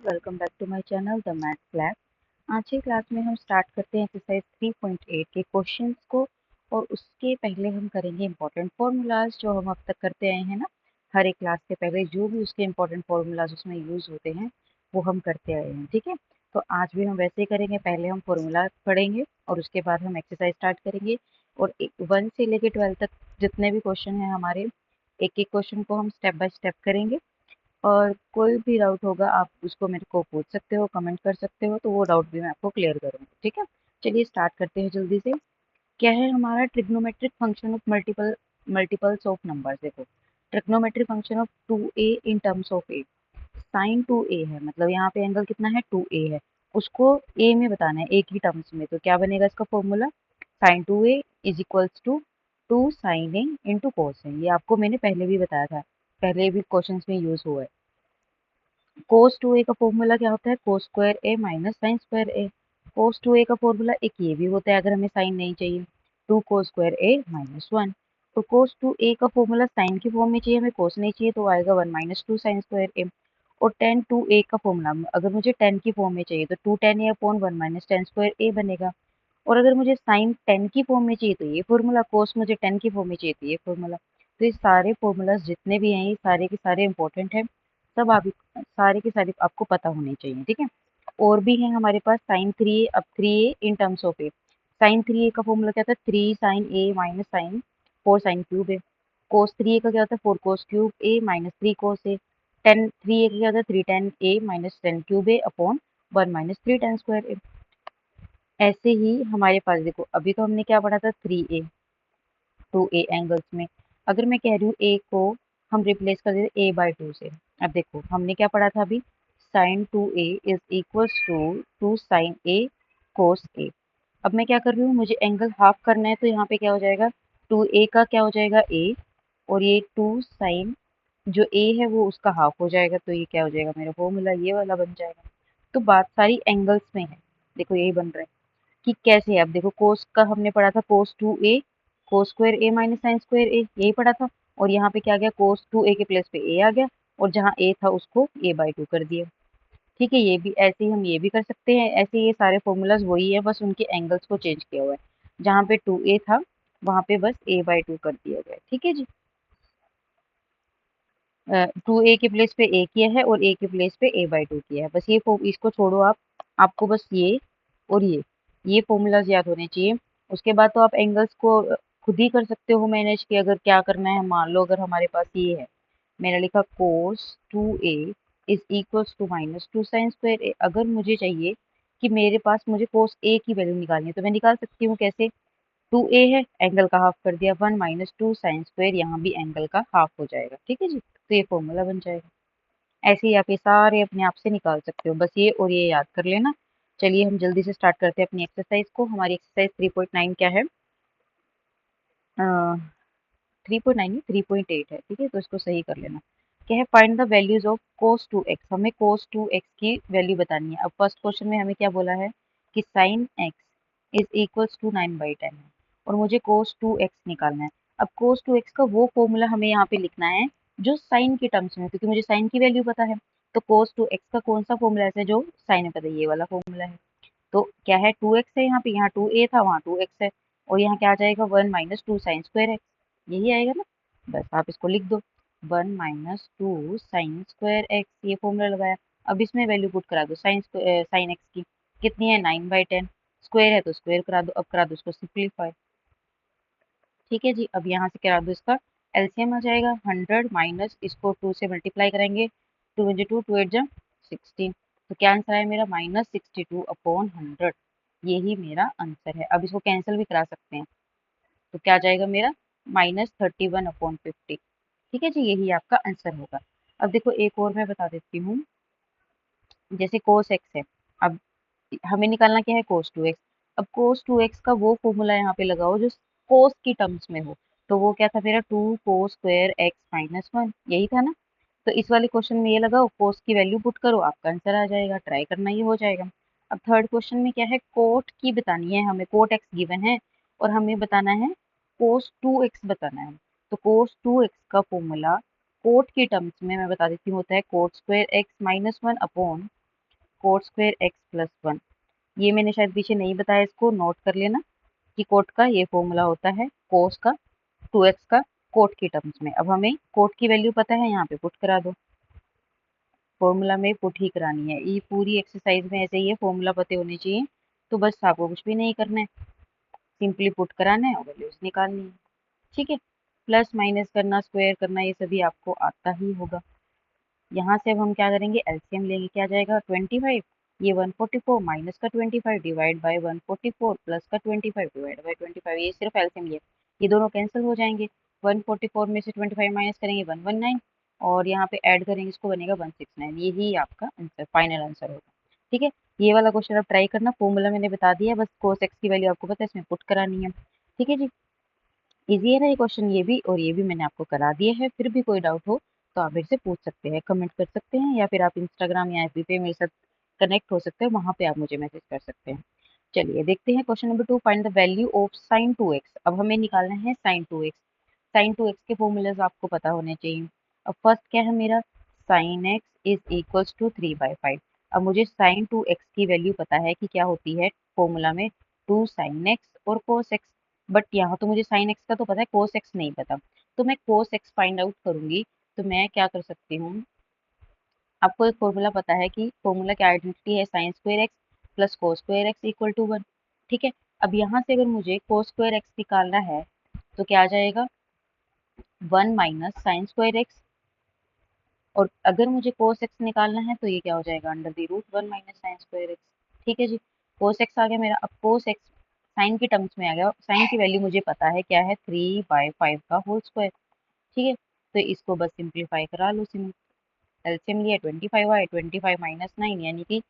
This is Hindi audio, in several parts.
Welcome back to my channel the math class. आज की क्लास में हम स्टार्ट करते हैं एक्सरसाइज 3.8 के क्वेश्चंस को। और उसके पहले हम करेंगे इंपॉर्टेंट फार्मूलाज जो हम अब तक करते आए हैं ना। हर एक क्लास के पहले जो भी उसके इंपॉर्टेंट फार्मूलाज उसमें यूज होते हैं वो हम करते आए हैं, ठीक है। तो आज भी हम वैसे ही करेंगे, पहले हम फार्मूला पढ़ेंगे और उसके बाद हम एक्सरसाइज स्टार्ट करेंगे। और 1 से लेकर 12 तक जितने भी क्वेश्चन हैं हमारे, एक एक क्वेश्चन को हम स्टेप बाय स्टेप करेंगे। और कोई भी डाउट होगा आप उसको मेरे को पूछ सकते हो, कमेंट कर सकते हो, तो वो डाउट भी मैं आपको क्लियर करूँगी, ठीक है। चलिए स्टार्ट करते हैं जल्दी से। क्या है हमारा trigonometric function of multiples of numbers. देखो, trigonometric function of 2a in terms of a. Sine 2a है, मतलब यहाँ पे एंगल कितना है, 2a है। उसको a में बताना है, a की टर्म्स में। तो क्या बनेगा इसका formula, sine 2a is equals to 2 sine a into cos a। ये आपको मैंने पहले भी बताया था, पहले भी क्वेश्चंस में यूज हुआ है। कोस 2a का फॉर्मूला क्या होता है, कोस square a minus sine square A. Cos 2a का फॉर्मूला एक ये भी होता है अगर हमें साइन नहीं चाहिए, 2 कोस स्क्वायर ए माइनस 1। तो कोस 2a का फॉर्मूला साइन की फॉर्म में चाहिए, हमें कोस नहीं चाहिए, तो आएगा 1 माइनस 2 साइन स्क्वायर ए। और टेन 2a का फॉर्मूला अगर मुझे टेन की फॉर्म में चाहिए तो 2 टेन ए अपॉन 1 माइनस टेन स्क्वायर ए बनेगा। और अगर मुझे साइन 10 की फॉर्म में चाहिए तो ये फॉर्मूला, कोस मुझे 10 की फॉर्म में चाहिए तो ये फॉर्मूला। तो ये सारे फॉर्मूलाज जितने भी हैं ये सारे के सारे इंपॉर्टेंट हैं। सब आप सारे के सारे आपको पता होने चाहिए, ठीक है। और भी है हमारे पास साइन 3a, अब 3a in terms of a. Sine 3a का फॉर्मूला क्या था, 3 sine a minus sine 4 sine cube a. Cos 3a का क्या होता है, 4 cos cube a minus 3 cos a. Tan 3a का क्या होता है, 3 tan a minus tan cube a upon 1 minus 3 tan square a. ऐसे ही हमारे पास देखो, अभी तो हमने क्या पढ़ा था, 3a 2a एंगल्स में। अगर मैं कह रही हूँ a को हम रिप्लेस कर देते a बाई 2 से। अब देखो हमने क्या पढ़ा था अभी, sine 2a is equals to 2 sine a cos a। अब मैं क्या कर रही हूँ, मुझे एंगल हाफ करना है, तो यहाँ पे क्या हो जाएगा, 2a का क्या हो जाएगा a, और ये 2 साइन जो a है वो उसका हाफ हो जाएगा, तो ये क्या हो जाएगा, मेरा फॉर्मूला ये वाला बन जाएगा। तो बात सारी एंगल्स में है, देखो यही बन रहा है कि कैसे है। अब देखो कोस का हमने पढ़ा था, कोस 2a cos square a minus sine square ए, यही पढ़ा था। और यहाँ पे क्या आ गया, कोस 2a के प्लेस पे a आ गया, और जहाँ a था उसको a बाई 2 कर दिया, ठीक है। ये भी ऐसे ही हम ये भी कर सकते हैं, ऐसे ये सारे फॉर्मूलाज वही है, बस उनके एंगल्स को चेंज किया हुआ है। जहाँ पे 2a था वहाँ पे बस a बाई 2 कर दिया गया, ठीक है जी। 2a के प्लेस पे a किया है और a के प्लेस पे a बाई 2 किया है, बस ये इसको छोड़ो आप, आपको बस ये और ये फॉर्मूलाज याद होने चाहिए। उसके बाद तो आप एंगल्स को खुद ही कर सकते हो मैनेज, कि अगर क्या करना है। मान लो अगर हमारे पास ये है, मैंने लिखा cos 2a is equals to minus 2 sine square a. अगर मुझे चाहिए कि मेरे पास मुझे कोस a की वैल्यू निकालनी है, तो मैं निकाल सकती हूँ कैसे, 2a है, एंगल का हाफ कर दिया, 1 माइनस 2 साइन स्क्वायर, यहाँ भी एंगल का हाफ हो जाएगा, ठीक है जी। तो ये फॉर्मूला बन जाएगा। ऐसे ही आप ये सारे अपने आप से निकाल सकते हो, बस ये और ये याद कर लेना। चलिए हम जल्दी से स्टार्ट करते हैं अपनी एक्सरसाइज को। हमारी एक्सरसाइज 3.9 क्या है, 3.9 3.8 है, ठीक है। तो इसको सही कर लेना। क्या है, find the values of cos 2x। हमें कोस 2x की वैल्यू बतानी है। अब फर्स्ट क्वेश्चन में हमें क्या बोला है कि sine x is equals to 9/10 है, और मुझे कोस 2x निकालना है। अब कोस 2x का वो फॉर्मूला हमें यहाँ पे लिखना है जो साइन के टर्म्स में, क्योंकि मुझे साइन की वैल्यू पता है। तो कोस 2x का कौन सा फॉर्मूला है जो साइन में पता है, ये वाला फॉर्मूला है। तो क्या है, 2x है यहाँ पे, यहाँ 2a था वहाँ 2x है, और यहाँ क्या आ जाएगा, 1 माइनस 2 साइन स्क्वायर एक्स, यही आएगा ना। बस आप इसको लिख दो, 1 माइनस 2 साइन स्क्वायर एक्स, ये फॉर्मूला लगाया। अब इसमें वैल्यू पुट करा दो, साइन एक्स की कितनी है, 9/10, स्क्वायर है तो स्क्वायर करा दो, अब करा दो इसको सिंप्लीफाई, ठीक है जी। अब यहाँ से करा दो, इसका एलसीएम आ जाएगा 100 माइनस इसको 2 से मल्टीप्लाई करेंगे, 2 इंटू 2 2 8 जा 16। तो क्या आंसर है मेरा, माइनस 62 अपॉन 100, यही मेरा आंसर है। अब इसको कैंसिल भी करा सकते हैं, तो क्या आ जाएगा मेरा, माइनस 31 अपॉन 50, ठीक है जी। यही आपका आंसर होगा। अब देखो एक और मैं बता देती हूँ, जैसे कोस एक्स है। अब हमें निकालना क्या है, कोस 2x। अब कोस 2x का वो फॉर्मूला यहाँ पे लगाओ जो कोस की टर्म्स में हो। तो वो क्या था मेरा, 2 कोस स्क्वायर एक्स माइनस 1, यही था ना। तो इस वाले क्वेश्चन में ये लगाओ, कोस की वैल्यू पुट करो, आपका आंसर आ जाएगा, ट्राई करना, ये हो जाएगा। अब थर्ड क्वेश्चन में क्या है, कोट की बतानी है हमें, कोट एक्स गिवन है और हमें बताना है कोस 2x बताना है। तो कोस 2x का फॉर्मूला कोट की टर्म्स में मैं बता देती हूँ, होता है coat square x minus 1 upon coat square x plus 1। ये मैंने शायद पीछे नहीं बताया, इसको नोट कर लेना कि कोट का ये फॉर्मूला होता है कोस का 2x का कोट की टर्म्स में। अब हमें कोट की वैल्यू पता है, यहाँ पे पुट करा दो, फॉर्मूला में पुट ही करानी है। ये पूरी एक्सरसाइज में ऐसे ही है, फॉर्मूला पते होने चाहिए, तो बस आपको कुछ भी नहीं करना है, सिंपली पुट कराना है और वैल्यूज निकालनी है। ठीक है, प्लस माइनस करना, स्क्वायर करना, ये सभी आपको आता ही होगा। यहाँ से अब हम क्या करेंगे, एलसीएम लेंगे, क्या जाएगा 25, ये 144 माइनस का 25 डिवाइड बाय 144 प्लस का 25 डिवाइड बाय 25, ये सिर्फ एलसीएम लिया, ये दोनों कैंसिल हो जाएंगे। 144 में से 25 माइनस करेंगे 119 और यहाँ पे ऐड करेंगे, इसको बनेगा 169। यही आपका आंसर, फाइनल आंसर होगा। ठीक है, ये वाला क्वेश्चन आप ट्राई करना, फॉर्मूला मैंने बता दिया, बस कोस एक्स की वैल्यू आपको पता है, इसमें पुट करानी है। ठीक है जी, इजी है ना ये क्वेश्चन, ये भी और ये भी मैंने आपको करा दिया है। फिर भी कोई डाउट हो तो आप मेरे से पूछ सकते हैं, कमेंट कर सकते हैं, या फिर आप इंस्टाग्राम या एफबी पे मेरे साथ कनेक्ट हो सकते हैं, वहां पे आप मुझे मैसेज कर सकते हैं। चलिए देखते हैं question number 2, find the value of sine 2x। अब हमें निकालना है साइन 2x। साइन 2x के फॉर्मूलाज आपको पता होने चाहिए। अब फर्स्ट क्या है मेरा, sine x is equals to 3/5। अब मुझे साइन 2x की वैल्यू पता है कि क्या होती है फॉर्मूला में, 2 साइन x और cos x। बट यहाँ तो मुझे साइन एक्स का तो पता है, कोस एक्स नहीं पता, तो मैं कोस एक्स फाइंड आउट करूंगी। तो मैं क्या कर सकती हूँ, आपको एक फॉर्मूला पता है कि फॉर्मूला की आइडेंटिटी है sine square x plus cos square x equal to 1। ठीक है, अब यहाँ से अगर मुझे कोस स्क्वायर एक्स निकालना है तो क्या आ जाएगा, 1 माइनस साइन स्क्वायर एक्स, और अगर मुझे कोस एक्स निकालना है तो ये क्या हो जाएगा, under the root 1 minus sine square x. ठीक है जी, कोस एक्स आ गया मेरा। अब कोस एक्स साइन की टर्म्स में आ गया, साइन की वैल्यू मुझे पता है क्या है, 3/5 का होल स्क्वायर। ठीक है, तो इसको बस सिंप्लीफाई करा लो, एलसीएम लिया 25 आए, 25 माइनस 9 यानी कि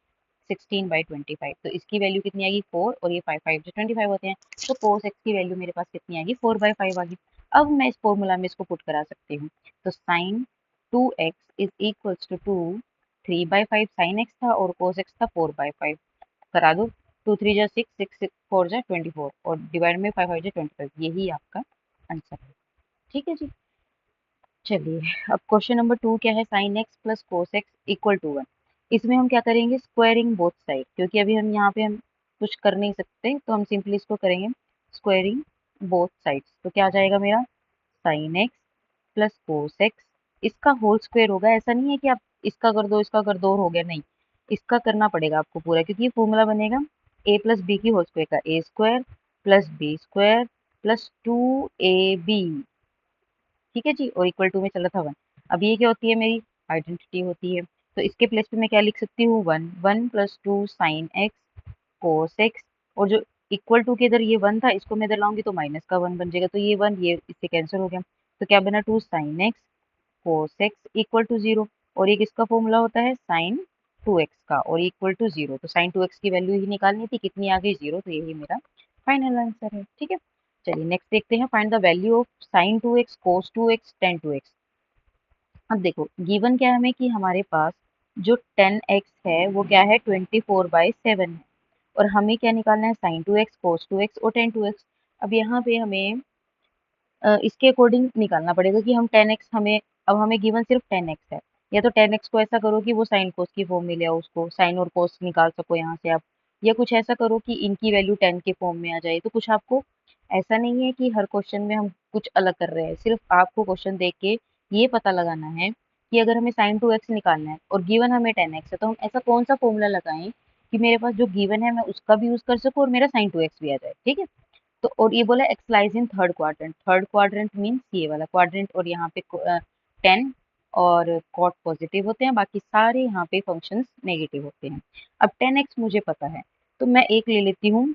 16/25, तो इसकी वैल्यू कितनी आएगी 4, और ये 5 5 जो 25 होते हैं, तो कोस एक्स की वैल्यू मेरे पास कितनी आएगी 4/5 आ गई। अब मैं इस फॉर्मूला में इसको पुट करा सकती हूँ, तो sine 2x is equals to 3/5 sine x था और कोस एक्स था 4/5, करा दो, 2 3 जा 6, 6 4 जा 24 और डिवाइड में 5 5 जा 25, यही आपका आंसर है। ठीक है जी, चलिए अब क्वेश्चन नंबर 2 क्या है, sine x plus cos x equal to 1। इसमें हम क्या करेंगे, स्क्वायरिंग बोथ साइड, क्योंकि अभी हम यहाँ पे हम कुछ कर नहीं सकते, तो हम सिंपली इसको करेंगे स्क्वायरिंग बोथ साइड्स। तो क्या आ जाएगा मेरा, sign x plus cos x, इसका होल स्क्वायर होगा। ऐसा नहीं है कि आप इसका कर दो इसका कर दो और हो गया, नहीं, इसका करना पड़ेगा आपको पूरा, क्योंकि ये फॉर्मूला बनेगा ए प्लस बी की होल स्क्वायर का, a square plus b square plus 2ab। ठीक है जी, और इक्वल टू में चला था 1। अब ये क्या होती है, मेरी आइडेंटिटी होती है, तो इसके प्लेस पे मैं क्या लिख सकती हूँ, 1 1 plus 2 sine x cos x, और जो इक्वल टू के इधर ये 1 था, इसको मैं इधर लाऊंगी तो माइनस का 1 बन जाएगा, तो ये 1 ये इससे कैंसिल हो गया, तो क्या बना 2 sine x cos x equal to 0, और ये किसका फॉर्मूला होता है, साइन 2x का, और इक्वल टू 0, तो साइन 2x की वैल्यू ही निकालनी थी, कितनी आ गई 0, तो यही मेरा फाइनल आंसर है। ठीक है, चलिए नेक्स्ट देखते हैं, find the value of sine 2x cos 2x ten 2x। अब देखो गिवन क्या है हमें, कि हमारे पास जो 10x है वो क्या है 24/7 है, और हमें क्या निकालना है, साइन 2x कोस 2x और टेन 2x। अब यहाँ पे हमें इसके अकॉर्डिंग निकालना पड़ेगा कि हम 10x हमें, अब हमें गिवन सिर्फ 10x है, या तो 10x को ऐसा करो कि वो साइन कोस की फॉर्म में ले आओ, उसको साइन और कोस निकाल सको यहाँ से आप, या कुछ ऐसा करो कि इनकी वैल्यू 10 के फॉर्म में आ जाए। तो कुछ आपको, ऐसा नहीं है कि हर क्वेश्चन में हम कुछ अलग कर रहे हैं, सिर्फ आपको क्वेश्चन देख के ये पता लगाना है कि अगर हमें साइन 2x निकालना है और गिवन हमें 10x है, तो हम ऐसा कौन सा फॉर्मूला लगाएं कि मेरे पास जो गिवन है मैं उसका भी यूज कर सकूं और मेरा साइन 2x भी आ जाए। ठीक है, तो और ये बोला x lies in third quadrant, third quadrant means ये वाला क्वाड्रेंट, और यहाँ पे 10 और कॉट पॉजिटिव होते हैं, बाकी सारे यहाँ पे फंक्शंस नेगेटिव होते हैं। अब 10x मुझे पता है, तो मैं एक ले लेती हूँ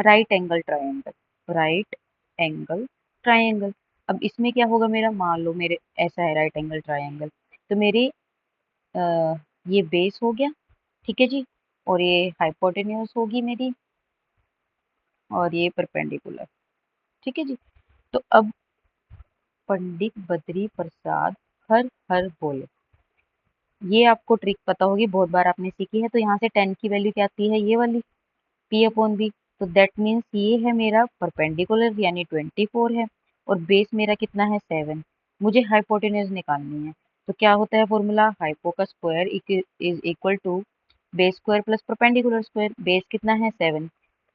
right angle triangle, right angle triangle. अब इसमें क्या होगा मेरा, मान लो मेरे ऐसा है राइट एंगल ट्राइंगल, तो मेरे ये बेस हो गया, ठीक है जी, और ये हाइपोटेन्यूज होगी मेरी, और ये परपेंडिकुलर। ठीक है जी, तो अब पंडित बद्री प्रसाद हर हर बोले, ये आपको ट्रिक पता होगी, बहुत बार आपने सीखी है। तो यहाँ से 10 की वैल्यू क्या आती है, ये वाली p अपॉन बी, तो दैट मीन्स ये है मेरा परपेंडिकुलर यानी 24 है, और बेस मेरा कितना है 7। मुझे हाइपोटेन्यूज निकालनी है, तो क्या होता है फॉर्मूला, हाइपो का square is equal to base square plus perpendicular square, base कितना है 7,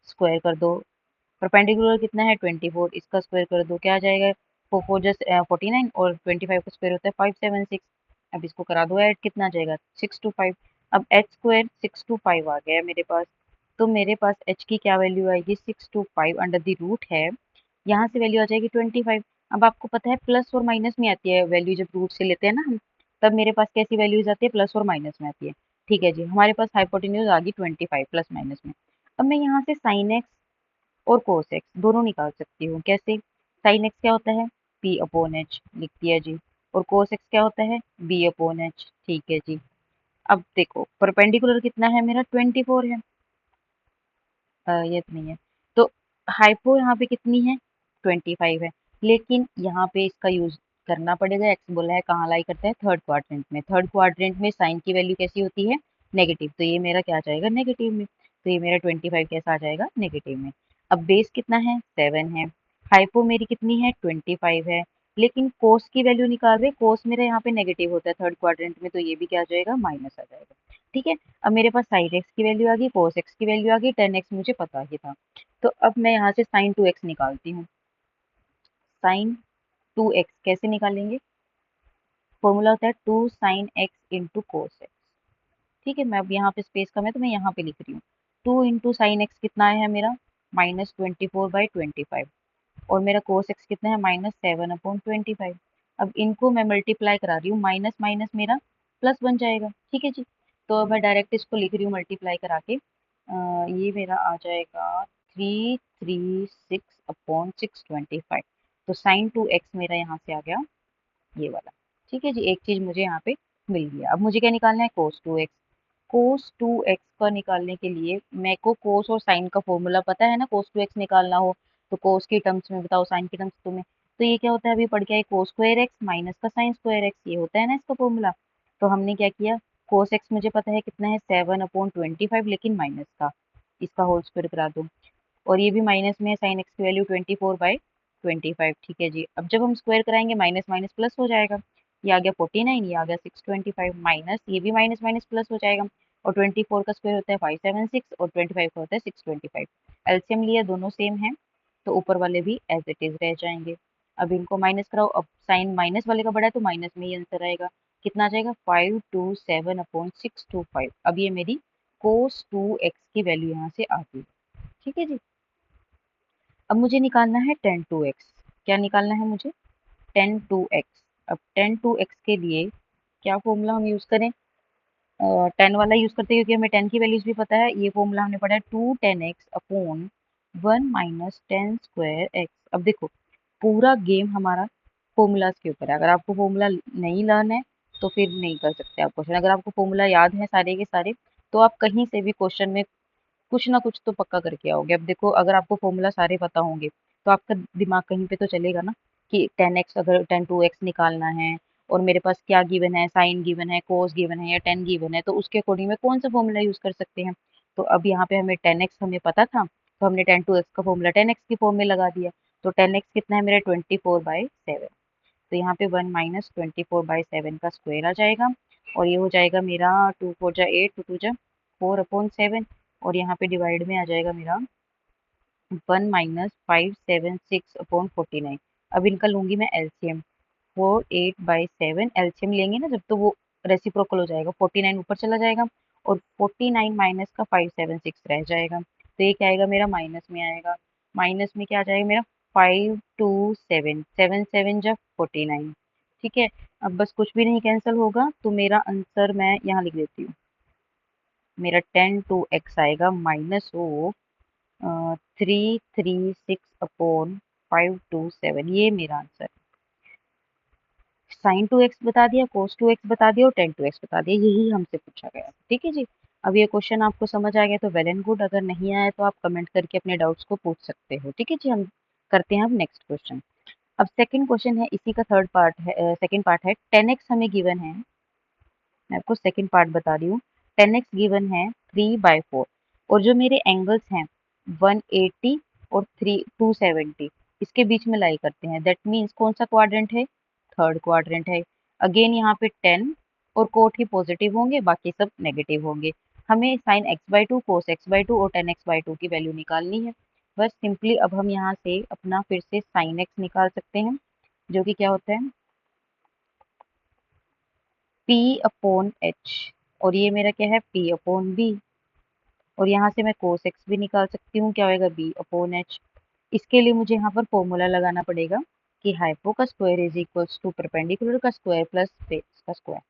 स्क्वायर कर दो, परपेंडिकुलर कितना है 24, इसका स्क्वायर कर दो, क्या आ जाएगा 4 4 जस्ट 49 और 25 का स्क्वायर होता है 576। अब इसको करा दो ऐड, कितना आ जाएगा 625। अब एच स्क्वायर 625 आ गया है मेरे पास, तो मेरे पास एच की क्या वैल्यू आएगी 625 अंडर द रूट है, यहाँ से वैल्यू आ जाएगी 25। अब आपको पता है प्लस और माइनस में आती है वैल्यू, जब रूट से लेते हैं ना हम, तब मेरे पास कैसी वैल्यूज आती है प्लस और माइनस में आती है। ठीक है जी, हमारे पास हाइपोटेन्यूज आ गई 25 प्लस माइनस में। अब मैं यहाँ से साइन एक्स और कोस एक्स दोनों निकाल सकती हूँ। कैसे? साइन एक्स क्या होता है पी अपॉन एच, लिख दिया जी, और कोस एक्स क्या होता है बी अपॉन एच। ठीक है जी। अब देखो परपेंडिकुलर कितना है मेरा 24 है, ये तो नहीं है, तो हाइपो यहाँ पे कितनी है 25 है, लेकिन यहाँ पे इसका यूज करना पड़ेगा। एक्स बोला है कहाँ लाई करता है थर्ड क्वाड्रेंट में, थर्ड क्वाड्रेंट में साइन की वैल्यू कैसी होती है नेगेटिव, तो ये मेरा क्या आ जाएगा नेगेटिव में, तो ये मेरा 25 कैसा आ जाएगा नेगेटिव में। अब बेस कितना है 7 है, हाइपो मेरी कितनी है 25 है, लेकिन कोस की वैल्यू निकाल रहे, कोस मेरा यहाँ पे नेगेटिव होता है थर्ड क्वाड्रेंट में, तो ये भी क्या आ जाएगा माइनस आ जाएगा। ठीक है, अब मेरे पास साइन एक्स की वैल्यू आ गई, कोस एक्स की वैल्यू आ गई, टेन एक्स मुझे पता ही था, तो अब मैं यहाँ से साइन 2x निकालती हूँ। साइन 2x कैसे निकालेंगे, फॉर्मूला होता है 2 sin x × cos x। ठीक है, मैं अब यहाँ पे स्पेस कम है तो मैं यहाँ पे लिख रही हूँ 2 × sin x कितना है मेरा -24/25, और मेरा cos x कितना है -7/25। अब इनको मैं मल्टीप्लाई करा रही हूँ, माइनस माइनस मेरा प्लस बन जाएगा। ठीक है जी, तो अब मैं डायरेक्ट इसको लिख रही हूँ मल्टीप्लाई करा के, ये मेरा आ जाएगा 336/625, तो साइन 2x मेरा यहाँ से आ गया ये वाला। ठीक है जी, एक चीज मुझे यहाँ पे मिल गया। अब मुझे क्या निकालना है cos 2x, cos 2x का निकालने के लिए मेरे को cos और sin का फॉर्मूला पता है ना, cos 2x निकालना हो तो cos की टर्म्स में बताओ, sin की टर्म्स तुम्हें, तो ये क्या होता है अभी पढ़ के आए cos स्क्वायर x माइनस का sin स्क्वायर x, ये होता है ना इसका फॉर्मूला। तो हमने क्या किया, cos x मुझे पता है कितना है 7/25, लेकिन माइनस का, इसका होल स्क्वायर करा दो, और ये भी माइनस में है, साइन एक्स की वैल्यू 24/25। ठीक है जी, अब जब हम स्क्वायर कराएंगे माइनस माइनस प्लस हो जाएगा, ये आ गया 49, ये आ गया 625, माइनस ये भी माइनस माइनस प्लस हो जाएगा, और 24 का स्क्वायर होता है 576 और 25 का होता है 625। एलसीएम लिया, दोनों सेम है, तो ऊपर वाले भी एज इट इज रह जाएंगे। अब इनको माइनस कराओ, अब साइन माइनस वाले का बड़ा है तो माइनस में ही आंसर आएगा, कितना आ जाएगा 527/625। अब ये मेरी cos 2x की वैल्यू यहाँ से आ गई। ठीक है जी, अब मुझे निकालना है tan 2x, क्या निकालना है मुझे tan 2x। अब tan 2x के लिए क्या फॉर्मूला हम यूज करें, tan वाला यूज करते हैं क्योंकि हमें tan की वैल्यूज भी पता है। ये फॉर्मूला हमने पढ़ा है 2 tan x/1 - tan² x। अब देखो पूरा गेम हमारा फॉर्मूलाज के ऊपर है, अगर आपको फॉर्मूला नहीं लर्न है तो फिर नहीं कर सकते आप क्वेश्चन, अगर आपको फॉर्मूला याद है सारे के सारे तो आप कहीं से भी क्वेश्चन में कुछ ना कुछ तो पक्का करके आओगे। अब देखो अगर आपको फॉर्मूला सारे पता होंगे तो आपका दिमाग कहीं पे तो चलेगा ना, कि 10x अगर tan 2x निकालना है और मेरे पास क्या गिवन है, साइन गिवन है, कोस गिवन है या tan गिवन है, तो उसके अकॉर्डिंग में कौन सा फॉर्मूला यूज कर सकते हैं। तो अब यहाँ पे हमें 10x हमें पता था, तो हमने tan 2x का फॉर्मूला 10x की फॉर्म में लगा दिया, तो 10x कितना है मेरा 24/7, तो यहाँ पे 1 - 24/7 का स्क्वायर आ जाएगा, और ये हो जाएगा मेरा 2 4 जा 8, 2 2 जा 4/7, और यहाँ पे डिवाइड में आ जाएगा मेरा 1 - 576/49। अब इनका लूंगी मैं एलसीएम, 4/8/7 एलसीएम लेंगे ना जब, तो वो रेसिप्रोकल हो जाएगा, 49 ऊपर चला जाएगा और 49 माइनस का 576 रह जाएगा, तो ये क्या आएगा मेरा माइनस में आएगा, माइनस में क्या आ जाएगा मेरा 527, 7 7 जा 49। ठीक है, अब बस कुछ भी नहीं कैंसिल होगा, तो मेरा आंसर मैं यहाँ लिख देती हूँ, मेरा tan 2x आएगा -हो 336/527, ये मेरा आंसर। साइन 2x बता दिया, कोस 2x बता दिया और tan 2x बता दिया, यही हमसे पूछा गया। ठीक है जी, अब ये क्वेश्चन आपको समझ आ गया तो वेल एंड गुड, अगर नहीं आया तो आप कमेंट करके अपने डाउट्स को पूछ सकते हो। ठीक है जी, हम करते हैं अब नेक्स्ट क्वेश्चन। अब सेकंड क्वेश्चन है, इसी का थर्ड पार्ट है, सेकंड पार्ट है, 10x हमें गिवन है, मैं आपको सेकंड पार्ट बता रही हूँ। 10x गिवन है 3/4, और जो मेरे एंगल्स हैं 180 और 270, इसके बीच में लाई करते हैं, दैट मीन्स कौन सा क्वाड्रेंट है, थर्ड क्वाड्रेंट है। अगेन यहाँ पे 10 और कोट ही पॉजिटिव होंगे, बाकी सब नेगेटिव होंगे, हमें sine x by two, cos x by two और टेन एक्स बाई टू की वैल्यू निकालनी है। बस सिंपली अब हम यहाँ से अपना फिर से साइन एक्स निकाल सकते हैं, जो कि क्या होता है P अपॉन एच, और ये मेरा क्या है P अपॉन बी। और यहाँ से मैं कोस एक्स भी निकाल सकती हूँ, क्या होएगा B अपॉन एच। इसके लिए मुझे यहाँ पर फॉर्मूला लगाना पड़ेगा कि हाइपो का square is equals to perpendicular का स्क्वायर प्लस बेस का स्क्वायर।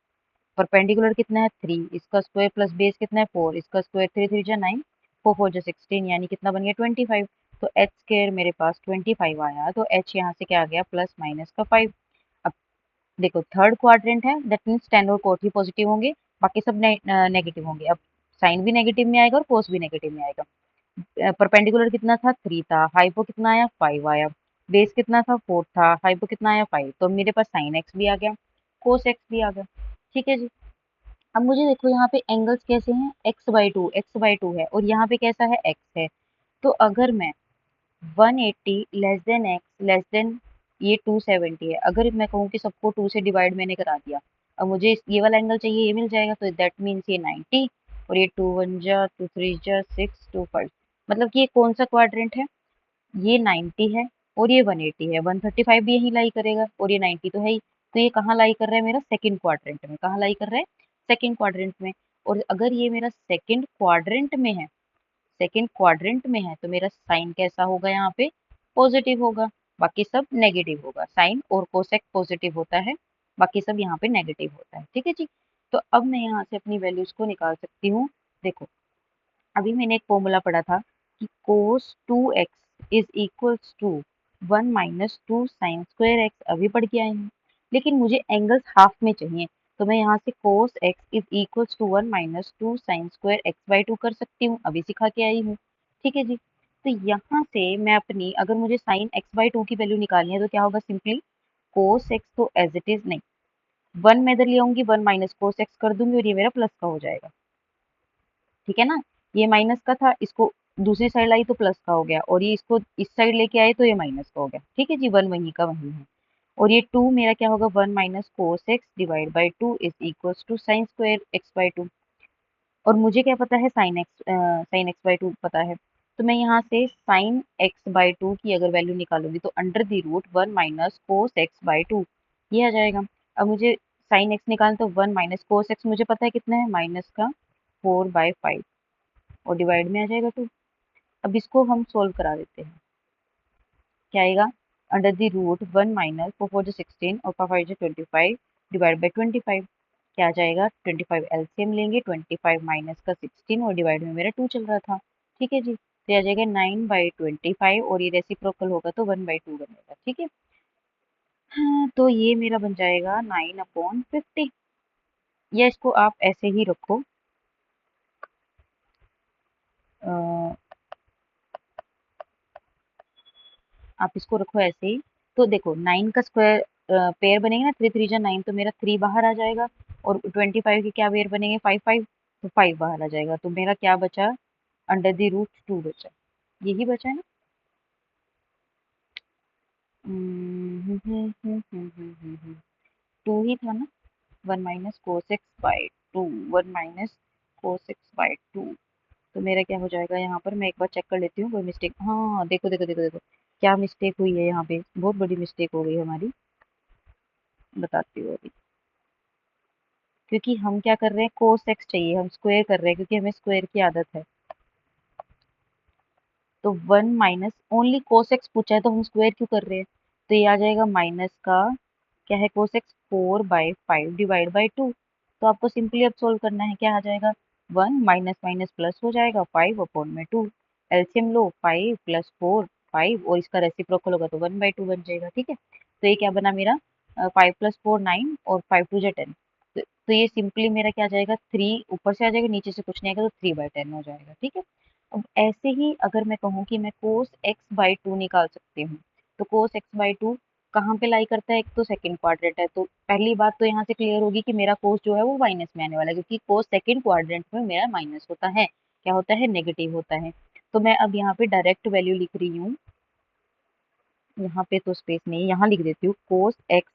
परपेंडिकुलर कितना है 3, इसका स्क्वायर प्लस बेस कितना है 4, इसका स्क्वायर 3 3 जा 9, 4 4 जा 16, यानी कितना बन गया 25। तो एच स्क्वायर मेरे पास 25 आया, तो एच यहाँ से क्या आ गया प्लस माइनस का 5। अब देखो थर्ड क्वाड्रेंट है, दैट मीन्स टेन और कोट ही पॉजिटिव होंगे, बाकी सब नेगेटिव होंगे। अब साइन भी नेगेटिव में आएगा और कोस भी नेगेटिव में आएगा। परपेंडिकुलर कितना था 3 था, हाइपो कितना आया 5 आया, बेस कितना था 4 था, हाइपो कितना आया 5, तो मेरे पास साइन एक्स भी आ गया, कोस एक्स भी आ गया। ठीक है जी। अब मुझे देखो यहाँ पे एंगल्स कैसे हैं, एक्स बाई टू है, और यहाँ पे कैसा है एक्स है। तो अगर मैं 180 less than x less than ये 270 है, अगर मैं कहूँ कि सबको 2 से डिवाइड मैंने करा दिया, अब मुझे ये वाला एंगल चाहिए, ये मिल जाएगा, तो दैट मीन्स ये 90, और ये 2 1 जा 2 3 जा 6 2 5, मतलब कि ये कौन सा क्वाड्रेंट है, ये 90 है और ये 180 है, 135 भी यहीं लाई करेगा और ये 90 तो है ही। तो ये कहाँ लाई कर रहा है मेरा सेकंड क्वाड्रेंट में, कहाँ लाई कर रहा है सेकंड क्वाड्रेंट में। और अगर ये मेरा सेकंड क्वाड्रेंट में है, सेकंड क्वाड्रेंट में है, तो मेरा साइन कैसा होगा यहाँ पे पॉजिटिव होगा, बाकी सब नेगेटिव होगा। साइन और कोसेक पॉजिटिव होता है, बाकी सब यहाँ पे नेगेटिव होता है। ठीक है जी। तो अब मैं यहाँ से अपनी वैल्यूज को निकाल सकती हूँ। देखो अभी मैंने एक फॉर्मूला पढ़ा था कि cos 2x is equals to 1 minus two sine square x, अभी पढ़ के आई हूँ, लेकिन मुझे एंगल्स हाफ में चाहिए, तो मैं यहाँ से cos x is equals to 1 minus two sine square x by two कर सकती हूँ, अभी सिखा के आई हूँ। ठीक है जी। तो यहाँ से मैं अपनी, अगर मुझे साइन एक्स बाई टू की वैल्यू निकालनी है तो क्या होगा, सिंपली कोस एक्स तो एज इट इज नहीं, वन मैं इधर ले आऊंगी, 1 माइनस कोस एक्स कर दूंगी और ये मेरा प्लस का हो जाएगा। ठीक है ना, ये माइनस का था, इसको दूसरी साइड लाई तो प्लस का हो गया, और ये इसको इस साइड लेके आए तो ये माइनस का हो गया। ठीक है जी, वन वहीं का वहीं है। और ये टू मेरा क्या होगा, 1 minus cos x divide by two is equals to sine square x by two. और मुझे क्या पता है, साइन एक्स बाई टू पता है, तो मैं यहाँ से साइन एक्स बाई टू की अगर वैल्यू निकालूंगी तो under the root 1 minus cos x by two ये आ जाएगा। अब मुझे साइन एक्स निकालना, तो 1 माइनस कोस एक्स मुझे पता है कितना है, माइनस का 4/5, और डिवाइड में आ जाएगा 2। अब इसको हम सोल्व करा देते हैं, क्या आएगा, अंडर द रूट 1 माइनस 4 4 16 और 5 5 25 डिवाइड बाई 25, क्या आ जाएगा 25 एलसीएम लेंगे, 25 माइनस का 16 और डिवाइड में मेरा 2 चल रहा था। ठीक है जी, तो ये आ जाएगा 9/25, और ये रेसिप्रोकल होगा तो 1/2 बनेगा। ठीक है। हाँ, तो ये मेरा बन जाएगा 9/50, या इसको आप ऐसे ही रखो, अ, आप इसको रखो ऐसे ही। तो देखो 9 का स्क्वायर पेयर बनेगा ना, 3 3 जा 9, तो मेरा 3 बाहर आ जाएगा, और 25 के क्या पेयर बनेंगे 5 5, तो 5 बाहर आ जाएगा, तो मेरा क्या बचा, अंडर द रूट 2 बचा, यही बचा है ना। टू ही था ना, 1 minus cos x by to, 1 minus cos x by to. तो मेरा क्या हो जाएगा, यहाँ पर मैं एक बार चेक कर लेती हूँ कोई मिस्टेक, हाँ देखो देखो देखो देखो क्या मिस्टेक हुई है, यहाँ पे बहुत बड़ी मिस्टेक हो गई हमारी, बताती हूँ अभी। क्योंकि हम क्या कर रहे हैं, कोस एक्स चाहिए, हम स्क्वायर कर रहे हैं क्योंकि हमें स्क्वायर की आदत है। तो 1 माइनस ओनली कोस एक्स पूछा है तो हम स्क्वायर क्यों कर रहे हैं, तो ये आ जाएगा माइनस का क्या है कोस एक्स 4/5 डिवाइड बाई 2। तो आपको सिंपली अब सोल्व करना है, क्या आ जाएगा, 1 माइनस माइनस प्लस हो जाएगा, 5 अपॉन में 2, एलसीएम लो, 5 प्लस 4 5, और इसका रेसिप्रोकल होगा तो 1/2 बन जाएगा। ठीक है। तो ये क्या बना मेरा, 5 प्लस 4 9 और 5 2 जा 10, तो ये सिंपली मेरा क्या आ जाएगा, 3 ऊपर से आ जाएगा, नीचे से कुछ नहीं आएगा, तो 3/10 हो जाएगा। ठीक है। अब ऐसे ही अगर मैं कहूँ कि मैं कोस एक्स बाई टू निकाल सकती हूँ, तो कोस एक्स बाई टू कहाँ पे लाई करता है, एक तो सेकंड क्वाड्रेंट है, तो पहली बात तो यहाँ से क्लियर होगी कि मेरा कोस जो है वो माइनस में आने वाला है, क्योंकि कोस सेकंड क्वाड्रेंट में मेरा माइनस होता है, क्या होता है, नेगेटिव होता है। तो मैं अब यहाँ पे डायरेक्ट वैल्यू लिख रही हूँ, यहाँ पे तो स्पेस नहीं, यहाँ लिख देती हूँ कोस x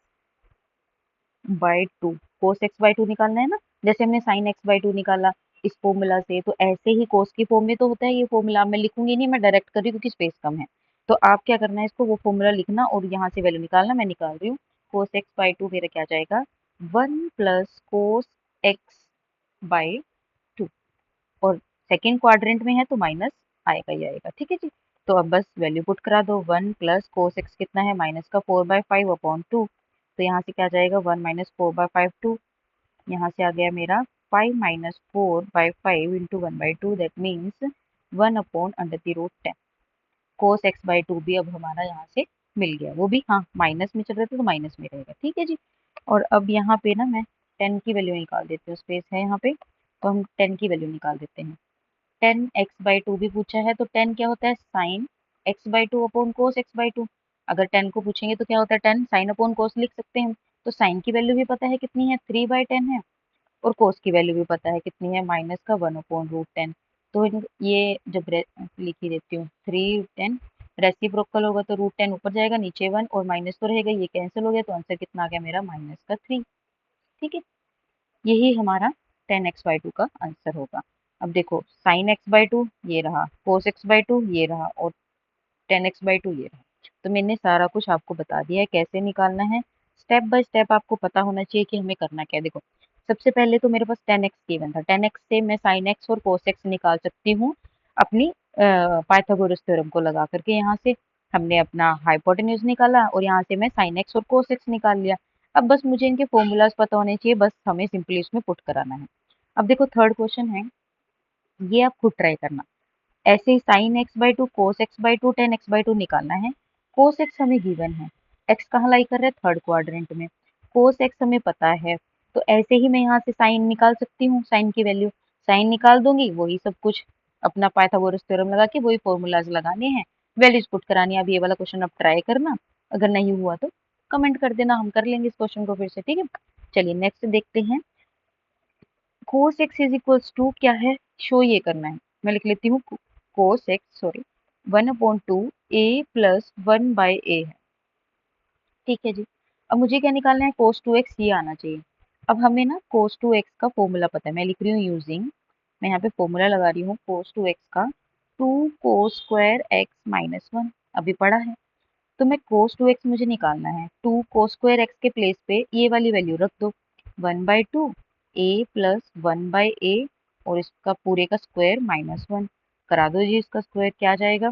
by two. Cos x by to निकालना है ना, जैसे हमने साइन एक्स बाई टू निकाला, इस फॉर्मूला से, तो ऐसे ही कोस की फॉर्म में तो होता है ये फॉर्मूला। मैं लिखूंगी नहीं, मैं डायरेक्ट कर रही हूँ क्योंकि स्पेस कम है। तो आप क्या करना है, इसको वो फॉर्मूला लिखना और यहाँ से वैल्यू निकालना। मैं निकाल रही हूँ। कोस एक्स बाई टू मेरा क्या जाएगा, 1 प्लस कोस एक्स बाई 2। और सेकेंड क्वाड्रेंट में है तो माइनस आएगा ही आएगा। ठीक है जी। तो अब बस वैल्यू पुट करा दो। 1 प्लस कोस एक्स कितना है, माइनस का 4/5/2। तो यहाँ से क्या जाएगा, 1 - 4/5 2। यहाँ से आ गया मेरा 5 - 4/5 into 1/2, that means 1/√10। Cos x by to भी अब हमारा यहाँ से मिल गया। वो भी हाँ माइनस में चल रहे थे तो माइनस में रहेगा। ठीक है जी। और अब यहाँ पे ना मैं 10 की वैल्यू निकाल देती हूँ, स्पेस है यहाँ पे, तो हम 10 की वैल्यू निकाल देते हैं। 10 x/2 भी पूछा है, तो 10 क्या होता है, साइन x/2 अपॉन कोस x/2। अगर 10 को पूछेंगे तो क्या होता है, 10 साइन अपॉन कोस लिख सकते हैं हम। तो साइन की वैल्यू भी पता है कितनी है, 3/10 है। और कोस की वैल्यू भी पता है कितनी है, माइनस का 1/√10। तो ये जब लिख ही देती हूँ, 3/10 रेसिप्रोकल होगा तो √10 ऊपर जाएगा, नीचे 1 और माइनस तो रहेगा, ये कैंसिल हो गया, तो आंसर कितना आ गया मेरा, -3। ठीक है। यही हमारा 10 x/2 का आंसर होगा। अब देखो, साइन x/2 ये रहा, कोस x/2 ये रहा, और 10 x/2 ये रहा। तो मैंने सारा कुछ आपको बता दिया है कैसे निकालना है। स्टेप बाय स्टेप आपको पता होना चाहिए कि हमें करना क्या है। देखो, सबसे पहले तो मेरे पास 10x गिवन था, 10x से मैं साइन एक्स और कोस एक्स निकाल सकती हूँ अपनी पाइथागोरस थ्योरम को लगा करके। यहाँ से हमने अपना हाइपोटेन्यूज निकाला और यहाँ से मैं साइन एक्स और कोस एक्स निकाल लिया। अब बस मुझे इनके फॉर्मूलाज पता होने चाहिए, बस हमें सिंपली उसमें पुट कराना है। अब देखो, थर्ड क्वेश्चन है, ये आप खुद ट्राई करना। ऐसे ही साइन x/2 कोस x/2 10 x/2 निकालना है। कोस एक्स हमें गिवन है, एक्स कहाँ लाई कर रहे हैं, थर्ड क्वाड्रेंट में। कोस एक्स हमें पता है, तो ऐसे ही मैं यहाँ से साइन निकाल सकती हूँ, साइन की वैल्यू साइन निकाल दूंगी, वही सब कुछ अपना पाइथागोरस थ्योरम लगा के वही फॉर्मूलाज लगाने हैं, वैल्यूज पुट करानी है। अब ये वाला क्वेश्चन आप ट्राई करना, अगर नहीं हुआ तो कमेंट कर देना, हम कर लेंगे इस क्वेश्चन को फिर से। ठीक है, चलिए नेक्स्ट देखते हैं। Cos x is equals to क्या है, शो ये करना है। मैं लिख लेती हूँ, cos x sorry 1/2 a plus 1/a है। ठीक है जी। अब मुझे क्या निकालना है, cos 2x ये आना चाहिए। अब हमें ना cos 2x का फॉर्मूला पता है, मैं लिख रही हूँ यूजिंग, मैं यहाँ पे फॉर्मूला लगा रही हूँ cos 2x का, 2 cos² x - 1 अभी पढ़ा है। तो मैं cos 2x मुझे निकालना है, 2 cos² x के प्लेस पे ये वाली वैल्यू रख दो, 1/2 a प्लस 1/a और इसका पूरे का स्क्वायर -1 करा दो जी। इसका स्क्वायर क्या जाएगा,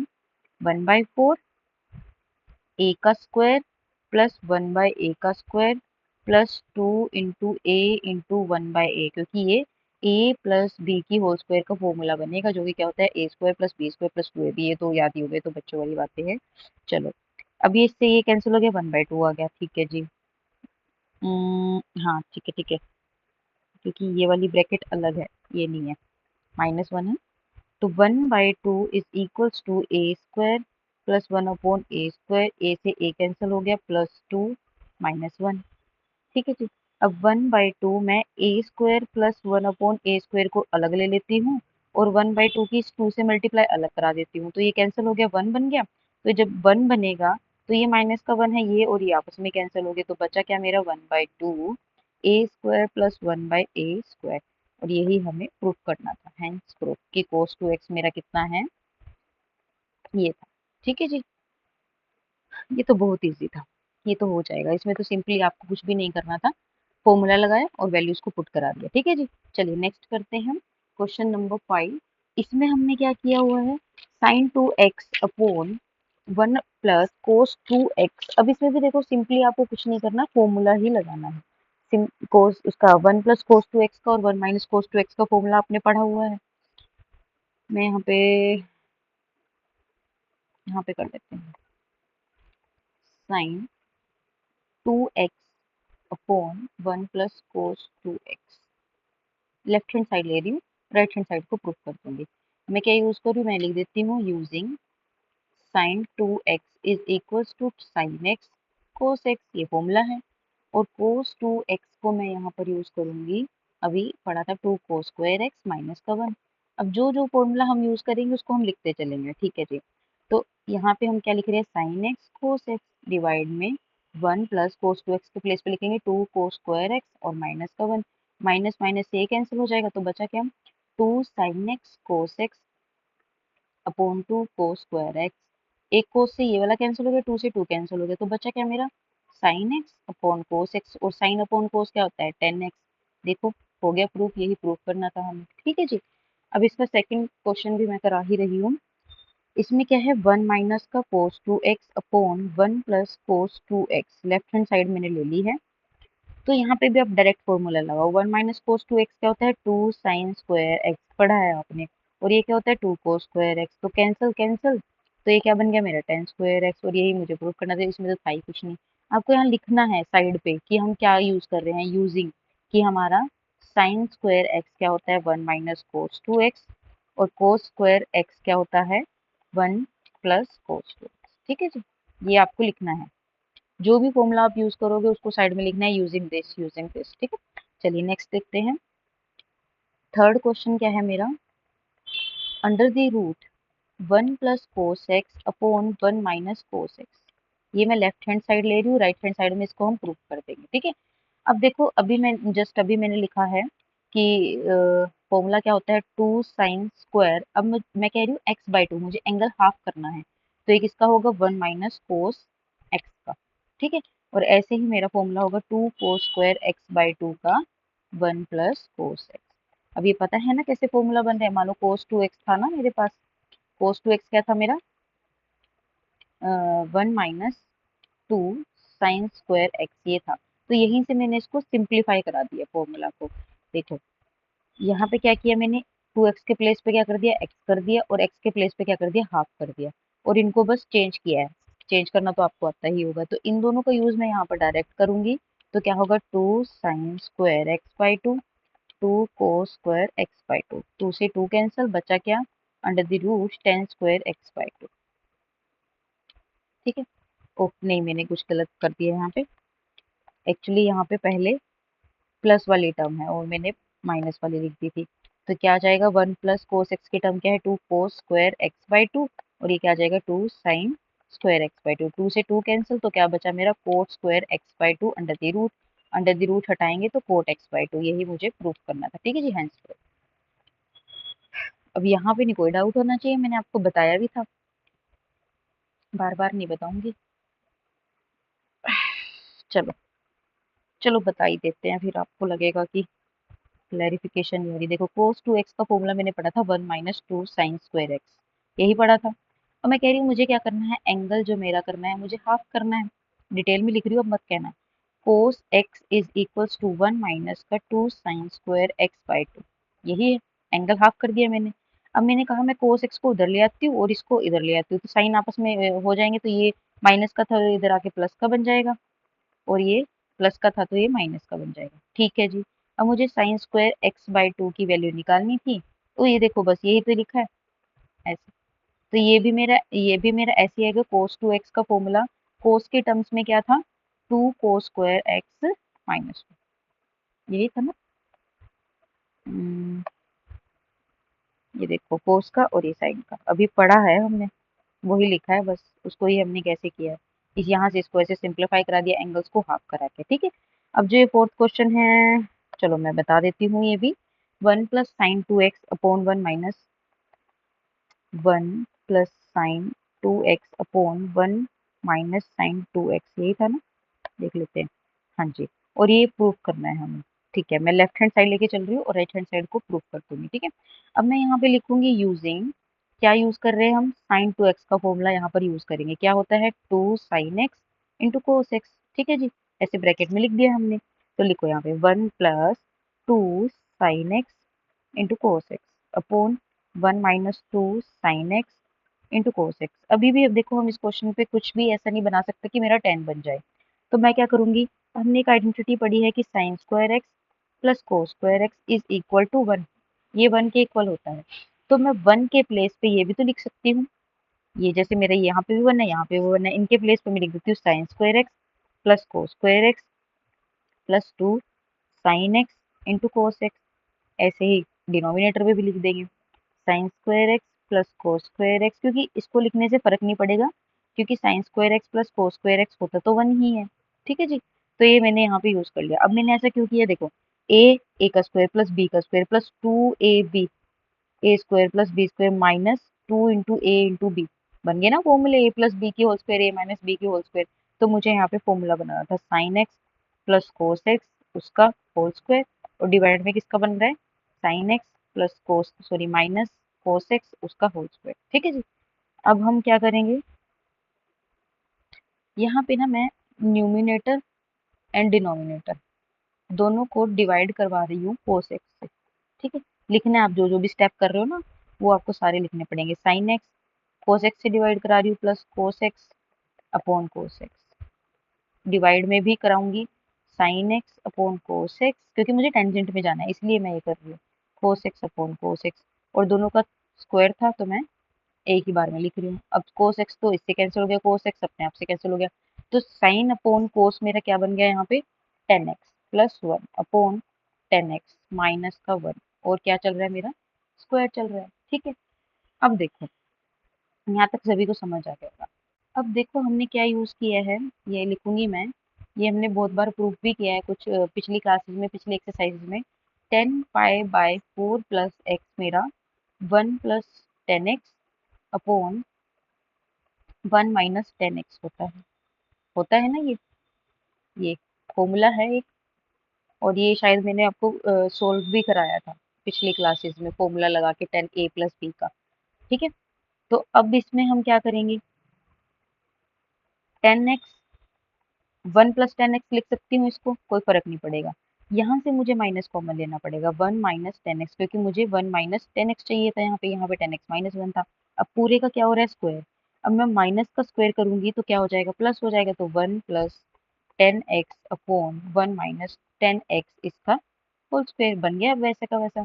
1/4 a का स्क्वायर प्लस 1/a का स्क्वायर प्लस 2 × a × 1/a, क्योंकि ये a प्लस b की होल स्क्वायर का फॉर्मूला बनेगा, जो कि क्या होता है a² + b² + 2ab। ये तो याद ही हो गए, तो बच्चों वाली बातें हैं। चलो, अब ये इससे ये कैंसिल हो गया, 1/2 आ गया। ठीक है जी। हाँ ठीक है ठीक है, क्योंकि ये वाली ब्रैकेट अलग है, ये नहीं है, -1 है। तो 1/2 is equals to a² plus 1/a², a से a कैंसिल हो गया, +2 -1। ठीक है जी। अब 1/2 मैं a² प्लस 1/a² को अलग ले लेती हूँ और 1/2 की 2 से मल्टीप्लाई अलग करा देती हूँ, तो ये कैंसिल हो गया, 1 बन गया। तो जब 1 बनेगा तो ये माइनस का 1 है, ये और ये आपस में कैंसिल हो गए, तो बचा क्या मेरा, 1/2 a² प्लस 1/a²। और यही हमें प्रूफ करना था, हैंस प्रूफ कि cos 2x मेरा कितना है, ये था। ठीक है जी। ये तो बहुत इजी था, ये तो हो जाएगा, इसमें तो सिंपली आपको कुछ भी नहीं करना था, फॉर्मूला लगाया और वैल्यूज को पुट करा दिया। ठीक है जी। चलिए नेक्स्ट करते हैं हम, क्वेश्चन नंबर 5। इसमें हमने क्या किया हुआ है, sin 2x/1 plus cos 2x। अब इसमें भी देखो, सिंपली आपको कुछ नहीं करना, फॉर्मूला ही लगाना है। कोस उसका 1 प्लस cos 2x का और 1 माइनस cos 2x का फॉर्मूला आपने पढ़ा हुआ है। मैं यहाँ पे कर देते हैं, sine 2x/1 plus cos 2x। Left hand side ले रही हूँ, राइट हैंड साइड को प्रूफ कर दूंगी। मैं क्या यूज करूँ, मैं लिख देती हूँ using sine 2x is equals to sine x cos x, ये फॉर्मूला है। और कोस 2x को मैं यहाँ पर यूज करूंगी, अभी पढ़ा था 2 cos² x माइनस का 1। अब जो जो फॉर्मूला हम यूज करेंगे उसको हम लिखते चलेंगे। ठीक है जी। तो यहाँ पे हम क्या लिख रहे हैं, sign x cos x divide में 1 प्लस cos 2x के प्लेस पे लिखेंगे 2 cos² x और माइनस का 1, माइनस माइनस से कैंसिल हो जाएगा, तो बचा क्या, two sine x cos x upon two cos square x. एक कोस से ये वाला कैंसिल हो गया, टू से टू कैंसिल हो गया, तो बचा क्या मेरा sign x upon cos x, और साइन अपॉन कोस क्या होता है 10x। देखो हो गया प्रूफ, यही प्रूफ करना था हमें। ठीक है जी। अब इसका सेकंड क्वेश्चन भी मैं करा ही रही हूँ। इसमें क्या है, वन माइनस का cos two x upon one plus cos two x, left hand side मैंने ले ली है। तो यहाँ पे भी आप डायरेक्ट फॉर्मूला लगाओ। One minus cos two x क्या होता है, टू साइन स्क्वायर एक्स, पढ़ा है आपने। और ये क्या होता है, टू कोस स्क्वायर एक्स, तो कैंसिल कैंसिल, तो ये क्या बन गया मेरा टेन स्क्वायर एक्स। और यही मुझे प्रूफ करना था, इसमें तो था ही कुछ नहीं। आपको यहाँ लिखना है साइड पे कि हम क्या यूज कर रहे हैं, यूजिंग कि हमारा साइन स्क्वायर एक्स क्या होता है, one minus cos two x, और कोस स्क्वायर एक्स क्या होता है, one plus cos two x. ठीक है जी, ये आपको लिखना है। जो भी फॉर्मूला आप यूज करोगे उसको साइड में लिखना है, यूजिंग दिस। ठीक है, चलिए नेक्स्ट देखते हैं। थर्ड क्वेश्चन क्या है मेरा, under the root one plus cos x upon one minus cos x. ये मैं लेफ्ट हैंड साइड ले रही हूँ, राइट हैंड साइड में इसको हम प्रूफ कर देंगे। ठीक है, अब देखो अभी मैंने लिखा है कि फॉर्मूला क्या होता है, टू साइन स्क्वायर। अब मैं कह रही हूँ एक्स बाई टू, मुझे एंगल हाफ करना है, तो ये किसका होगा, वन माइनस कोस एक्स का। ठीक है, और ऐसे ही मेरा फॉर्मूला होगा two cos square x by two का वन प्लस कोस एक्स। अब ये पता है ना कैसे फॉर्मूला बन रहा है। मान लो कोस टू एक्स था ना मेरे पास, कोस टू एक्स क्या था मेरा, one minus two sine square x ये था। तो यहीं से मैंने इसको सिंप्लीफाई करा दिया फॉर्मूला को। देखो यहाँ पे क्या किया मैंने, टू एक्स के प्लेस पे क्या कर दिया, एक्स कर दिया, और एक्स के प्लेस पे क्या कर दिया, हाफ कर दिया, और इनको बस चेंज किया है। चेंज करना तो आपको आता ही होगा, तो इन दोनों का यूज मैं यहाँ पर डायरेक्ट करूंगी। तो क्या होगा, two sine square x by two, two cos square x by two, two से टू कैंसिल, बचा क्या, under the root tan square x by two. ठीक है, ओ नहीं मैंने कुछ गलत कर दिया यहाँ पे, एक्चुअली यहाँ पे पहले प्लस वाली टर्म है और मैंने माइनस वाली लिख दी थी। तो क्या आ जाएगा, वन प्लस कोस एक्स की टर्म क्या है, two cos square x by two, और ये क्या आ जाएगा, two sine square x by two, two से टू कैंसिल, तो क्या बचा मेरा cot square x by two under the root, under the root हटाएंगे तो कोट एक्स बाई टू, यही मुझे प्रूफ करना था। ठीक है जी, हैंस। अब यहाँ पे नहीं कोई डाउट होना चाहिए, मैंने आपको बताया भी था, बार बार नहीं बताऊंगी। चलो चलो बता ही देते हैं, फिर आपको लगेगा कि क्लैरिफिकेशन नहीं हो रही। देखो कोस टू एक्स का फॉर्मूला मैंने पढ़ा था one minus two sine square x, यही पढ़ा था। और मैं कह रही हूँ मुझे क्या करना है, एंगल जो मेरा करना है मुझे हाफ करना है। डिटेल में लिख रही हूँ, अब मत कहना। Cos x is equals to one minus का two sine square x by two, यही है, एंगल हाफ कर दिया मैंने। अब मैंने कहा मैं कोस एक्स को उधर ले आती हूँ और इसको इधर ले आती हूँ, तो साइन आपस में हो जाएंगे, तो ये माइनस का था इधर आके प्लस का बन जाएगा, और ये प्लस का था तो ये माइनस का बन जाएगा। ठीक है जी। अब मुझे sign square x by to की वैल्यू निकालनी थी, तो ये देखो बस यही तो लिखा है ऐसे। तो ये भी मेरा ऐसे आएगा, कोस टू एक्स का फॉर्मूला कोस के टर्म्स में क्या था, two cos square x minus two, यही था ना। हम्म, ये देखो कोस का और ये साइन का अभी पढ़ा है हमने, वही लिखा है, बस उसको ही हमने कैसे किया है, इस यहाँ से इसको ऐसे सिंप्लीफाई करा दिया, एंगल्स को हाफ करा के। ठीक है, अब जो ये फोर्थ क्वेश्चन है, चलो मैं बता देती हूँ ये भी। One plus sign two x upon one minus one plus sign two x upon one minus sign two x, यही था ना, देख लेते हैं। हाँ जी, और ये प्रूफ करना है हमें। ठीक है, मैं लेफ्ट हैंड साइड लेके चल रही हूँ और राइट हैंड साइड को प्रूफ कर दूंगी। ठीक है, अब मैं यहाँ पे लिखूंगी यूजिंग, क्या यूज कर रहे हैं हम, साइन टू एक्स का फॉर्मूला यहाँ पर यूज करेंगे, क्या होता है, two sine x into cos x. ठीक है जी, ऐसे ब्रैकेट में लिख दिया हमने। तो लिखो यहाँ पे one plus two sine x into cos x upon one minus two sine x into cos x. अभी भी अब देखो हम इस क्वेश्चन पे कुछ भी ऐसा नहीं बना सकते कि मेरा टेन बन जाए, तो मैं क्या करूंगी, हमने एक आइडेंटिटी पढ़ी है कि sine square x plus cos square x is equal to one, ये वन के इक्वल होता है। तो मैं वन के प्लेस पे ये भी तो लिख सकती हूँ, ये जैसे मेरा यहाँ पे भी वन है यहाँ पे भी वन है, इनके प्लेस पे मैं लिख देती हूँ sign square x plus cos square x plus two sine x into cos x. ऐसे ही डिनोमिनेटर में भी लिख देंगे sign square x plus cos square x, क्योंकि इसको लिखने से फर्क नहीं पड़ेगा, क्योंकि sign square x plus cos square x होता तो वन ही है। ठीक है जी, तो ये मैंने यहाँ पे यूज कर लिया। अब मैंने ऐसा क्यों किया, देखो ए का स्क्वायर प्लस बी का square plus two a b, a square plus b square minus 2 × a × b बन गया ना फॉर्मूला, ए प्लस बी की whole square a minus b की होल स्क्वायर। तो मुझे यहाँ पे फॉर्मूला बनाना था sine x plus cos x उसका होल स्क्वायर, और डिवाइड में किसका बन रहा है, sine x plus cos sorry minus cos x उसका होल स्क्वायर। ठीक है जी। अब हम क्या करेंगे, यहाँ पे ना मैं न्यूमिनेटर एंड डिनोमिनेटर दोनों को डिवाइड करवा रही हूँ कोस एक्स से। ठीक है, लिखना है आप जो जो भी स्टेप कर रहे हो ना वो आपको सारे लिखने पड़ेंगे। साइन एक्स कोस एक्स से डिवाइड करा रही हूँ plus cos x upon cos x, divide में भी कराऊंगी sine x upon cos x, क्योंकि मुझे टेंजेंट में जाना है इसलिए मैं ये कर रही हूँ, कोस एक्स अपॉन कोस एक्स, और दोनों का स्क्वायर था तो मैं एक ही बार में लिख रही हूँ। अब कोस एक्स तो इससे कैंसिल हो गया, कोस एक्स अपने आप से कैंसिल हो गया, तो साइन अपॉन कोस मेरा क्या बन गया यहाँ पे, ten x plus one upon ten x minus का वन, और क्या चल रहा है मेरा, स्क्वायर चल रहा है। ठीक है, अब देखो यहाँ तक सभी को समझ आ गया होगा। अब देखो हमने क्या यूज किया है, ये लिखूंगी मैं, ये हमने बहुत बार प्रूफ भी किया है कुछ पिछली क्लासेस में, पिछली एक्सरसाइज में। 10 पाई/4 प्लस एक्स मेरा 1 + 10x अपॉन 1 - 10x होता है ना ये फॉर्मूला है एक, और ये शायद मैंने आपको सोल्व भी कराया था पिछली क्लासेस में, फॉर्मूला लगा के 10a + b का। ठीक है, तो अब इसमें हम क्या करेंगे, 10x 1 + 10x लिख सकती हूँ, इसको कोई फर्क नहीं पड़ेगा। यहाँ से मुझे माइनस कॉमन लेना पड़ेगा, 1 - 10x, क्योंकि मुझे 1 - 10x चाहिए था, यहाँ पे 10x - 1 था। अब पूरे का क्या हो रहा है, स्क्वायर। अब मैं माइनस का स्क्वायर करूंगी तो क्या हो जाएगा, प्लस हो जाएगा, तो 1 + 10x अपॉन 1 - 10x इसका होल स्क्वायर बन गया वैसे का वैसा।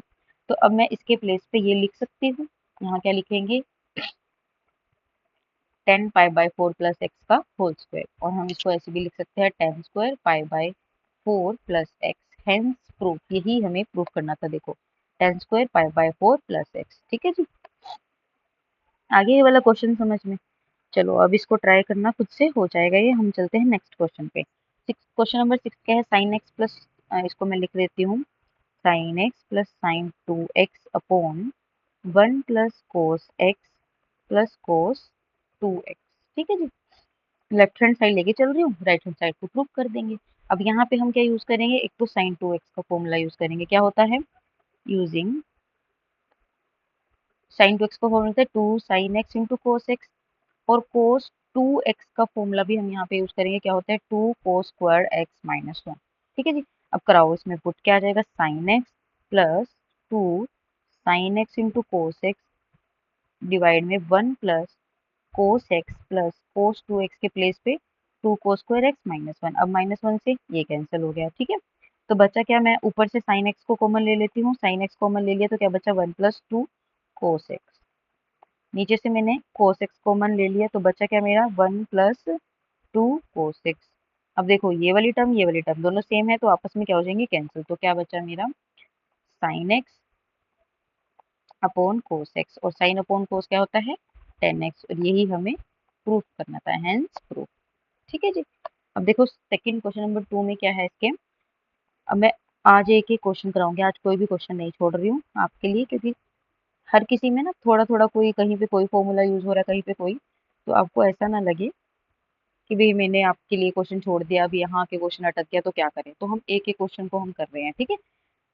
तो अब मैं इसके प्लेस पे ये लिख सकती हूँ, यहाँ क्या लिखेंगे, 10 पाई/4 प्लस एक्स का होल स्क्वायर, और हम इसको ऐसे भी लिख सकते हैं 10 स्क्वायर पाई/4 प्लस एक्स, हेंस प्रूफ, यही हमें प्रूफ करना था। देखो 10 स्क्वायर पाई/4 प्लस एक्स। ठीक है जी, आगे ये वाला क्वेश्चन समझ में, चलो अब इसको ट्राई करना, खुद से हो जाएगा ये। हम चलते हैं नेक्स्ट क्वेश्चन पे। क्वेश्चन नंबर 6 क्या है, साइन एक्स प्लस, इसको मैं लिख देती हूँ, sign x plus sine 2x upon 1 + cos x plus cos 2x। ठीक है जी, लेफ्ट हैंड साइड लेके चल रही हूँ, राइट हैंड साइड को प्रूव कर देंगे। अब यहाँ पे हम क्या यूज करेंगे, एक तो साइन 2x का फॉर्मूला यूज करेंगे, क्या होता है, यूजिंग साइन 2x का फॉर्मूला है 2 sin x × cos x, और cos 2x का फॉर्मूला भी हम यहाँ पे यूज करेंगे, क्या होता है 2 cos² x - 1। ठीक है जी, अब कराओ, इसमें पुट क्या आ जाएगा, sign x plus 2 sin x × cos x divide में 1 + cos x plus cos 2x के प्लेस पे 2 cos² x - 1। अब -1 से ये कैंसिल हो गया। ठीक है, तो बचा क्या, मैं ऊपर से साइन एक्स को कॉमन ले लेती हूँ, साइन एक्स कॉमन ले लिया तो क्या बचा, 1 + 2 cos x, नीचे से मैंने cos x कॉमन ले लिया तो बचा क्या मेरा, 1 + 2 cos x। अब देखो ये वाली टर्म दोनों सेम है तो आपस में क्या हो जाएंगे, कैंसिल, तो क्या बचा मेरा, sign x upon cos x, और साइन अपॉन कोस क्या होता है, 10x, और यही हमें प्रूफ करना था, हेंस प्रूफ। ठीक है जी, अब देखो सेकंड क्वेश्चन नंबर 2 में क्या है इसके। अब मैं आज एक ही क्वेश्चन कराऊंगी, आज कोई भी क्वेश्चन नहीं छोड़ रही हूँ आपके लिए, क्योंकि हर किसी में ना थोड़ा थोड़ा कोई कहीं पे कोई फॉर्मूला यूज हो रहा है, कहीं पे कोई, तो आपको ऐसा ना लगे कि भाई मैंने आपके लिए क्वेश्चन छोड़ दिया, अब यहाँ के क्वेश्चन अटक गया तो क्या करें, तो हम एक एक क्वेश्चन को हम कर रहे हैं। ठीक है,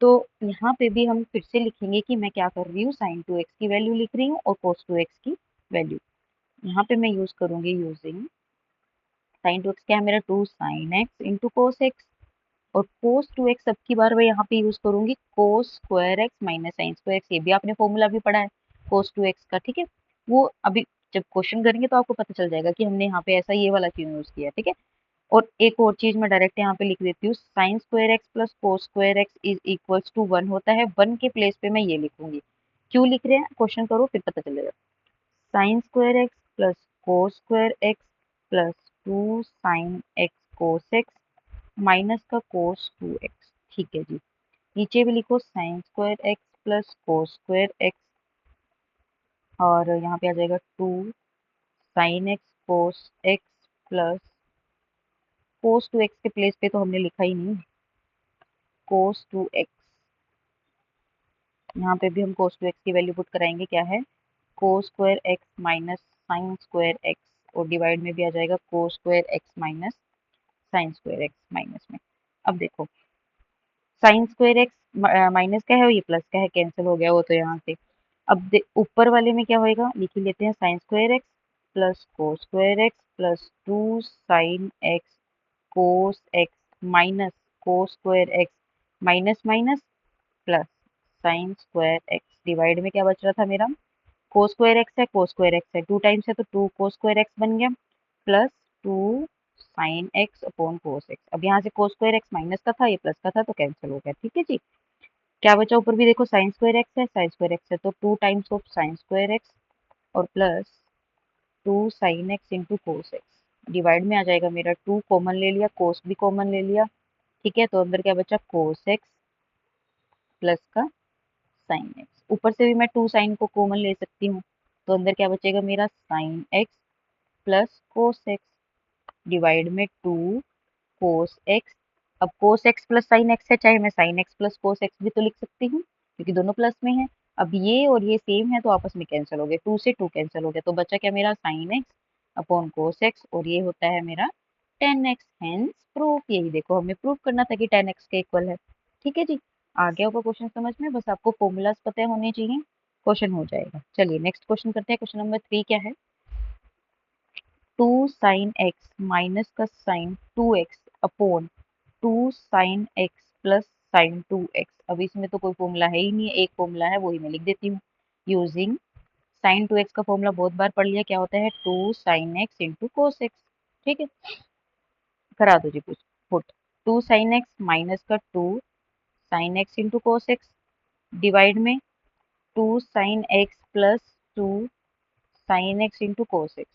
तो यहाँ पे भी हम फिर से लिखेंगे कि मैं क्या कर रही हूँ, साइन 2x की वैल्यू लिख रही हूँ और cos 2x की वैल्यू यहाँ पे मैं यूज करूंगी, यूजिंग साइन 2x क्या है मेरा, 2 sin x × cos x, और cos 2x अब की बार मैं यहाँ पे यूज करूंगी cos² x - sin²x, ये भी आपने फॉर्मूला भी पढ़ा है cos 2x का। ठीक है, वो अभी जब क्वेश्चन करेंगे तो आपको पता चल जाएगा कि हमने यहाँ पे ऐसा ये वाला क्यों यूज किया। ठीक है, और एक और चीज मैं डायरेक्ट यहाँ पे लिख देती हूँ, sin² x plus cos² x is equals to 1 होता है, 1 के प्लेस पे मैं ये लिखूंगी। क्यों लिख रहे हैं, क्वेश्चन करो फिर पता चलेगा। sin² x plus cos² x plus 2 sin x cos x minus का cos 2x। ठीक है जी, नीचे भी लिखो sin² x plus cos² x, और यहाँ पे आ जाएगा 2 sin x cos x plus cos 2x के प्लेस पे तो हमने लिखा ही नहीं, cos 2x यहाँ पे भी हम कोस टू एक्स की वैल्यू पुट कराएंगे, क्या है कोस square x minus sine square x, और डिवाइड में भी आ जाएगा कोस square x minus sine square x minus में। अब देखो साइन स्क्वायर एक्स माइनस का है और ये प्लस का है, कैंसिल हो गया वो तो यहाँ से। अब ऊपर वाले में क्या होएगा, लिख ही लेते हैं, sign square x plus cos square x plus 2 sine x cos x minus cos square x minus minus plus sign square x, divide में क्या बच रहा था मेरा, कोस स्क्वायर एक्स है, कोस स्क्वायर एक्स है, 2 टाइम्स है तो 2 कोस स्क्वायर एक्स बन गया, plus 2 sine x upon cos x. अब यहाँ से कोस स्क्वायर एक्स माइनस का था, ये प्लस का था तो कैंसिल हो गया, ठीक है जी। क्या बचा ऊपर भी देखो, साइन स्क्वायर एक्स है, साइन स्क्वायर एक्स है तो 2 times of sine square x और plus 2 sine x into cos x, divide में आ जाएगा मेरा 2 कॉमन ले लिया, कोस भी कॉमन ले लिया, ठीक है, तो अंदर क्या बचा कोस एक्स प्लस का साइन एक्स, ऊपर से भी मैं 2 साइन को कॉमन ले सकती हूँ, तो अंदर क्या बचेगा मेरा sign x plus cos x, divide में 2 कोस एक्स। अब cos x plus sine x है, चाहे मैं sign x plus cos x भी तो लिख सकती हूँ क्योंकि दोनों प्लस में है। अब ये और ये सेम है तो आपस में कैंसिल हो गए, 2 से 2 कैंसिल हो गया, तो बचा क्या मेरा sign x upon cos x, और ये होता है मेरा 10x, हेंस प्रूफ। यही देखो हमें प्रूफ करना था कि 10x के इक्वल है, ठीक है जी। आ गया होगा क्वेश्चन समझ में, बस आपको फॉर्मूलाज पता होने चाहिए, क्वेश्चन हो जाएगा। चलिए नेक्स्ट क्वेश्चन करते हैं, क्वेश्चन नंबर 3 क्या है, 2 साइन एक्स माइनस का sine 2x upon 2 sine x plus sine 2x। अब इसमें तो कोई फॉर्मूला है ही नहीं है, एक फॉर्मूला है वही मैं लिख देती हूँ, यूजिंग साइन 2x का फॉर्मूला बहुत बार पढ़ लिया, क्या होता है 2 sine x into cos x, ठीक है, करा दो जी कुछ पुट, 2 साइन एक्स माइनस का 2 sine x into cos x, divide में 2 sine x plus 2 sine x into cos x.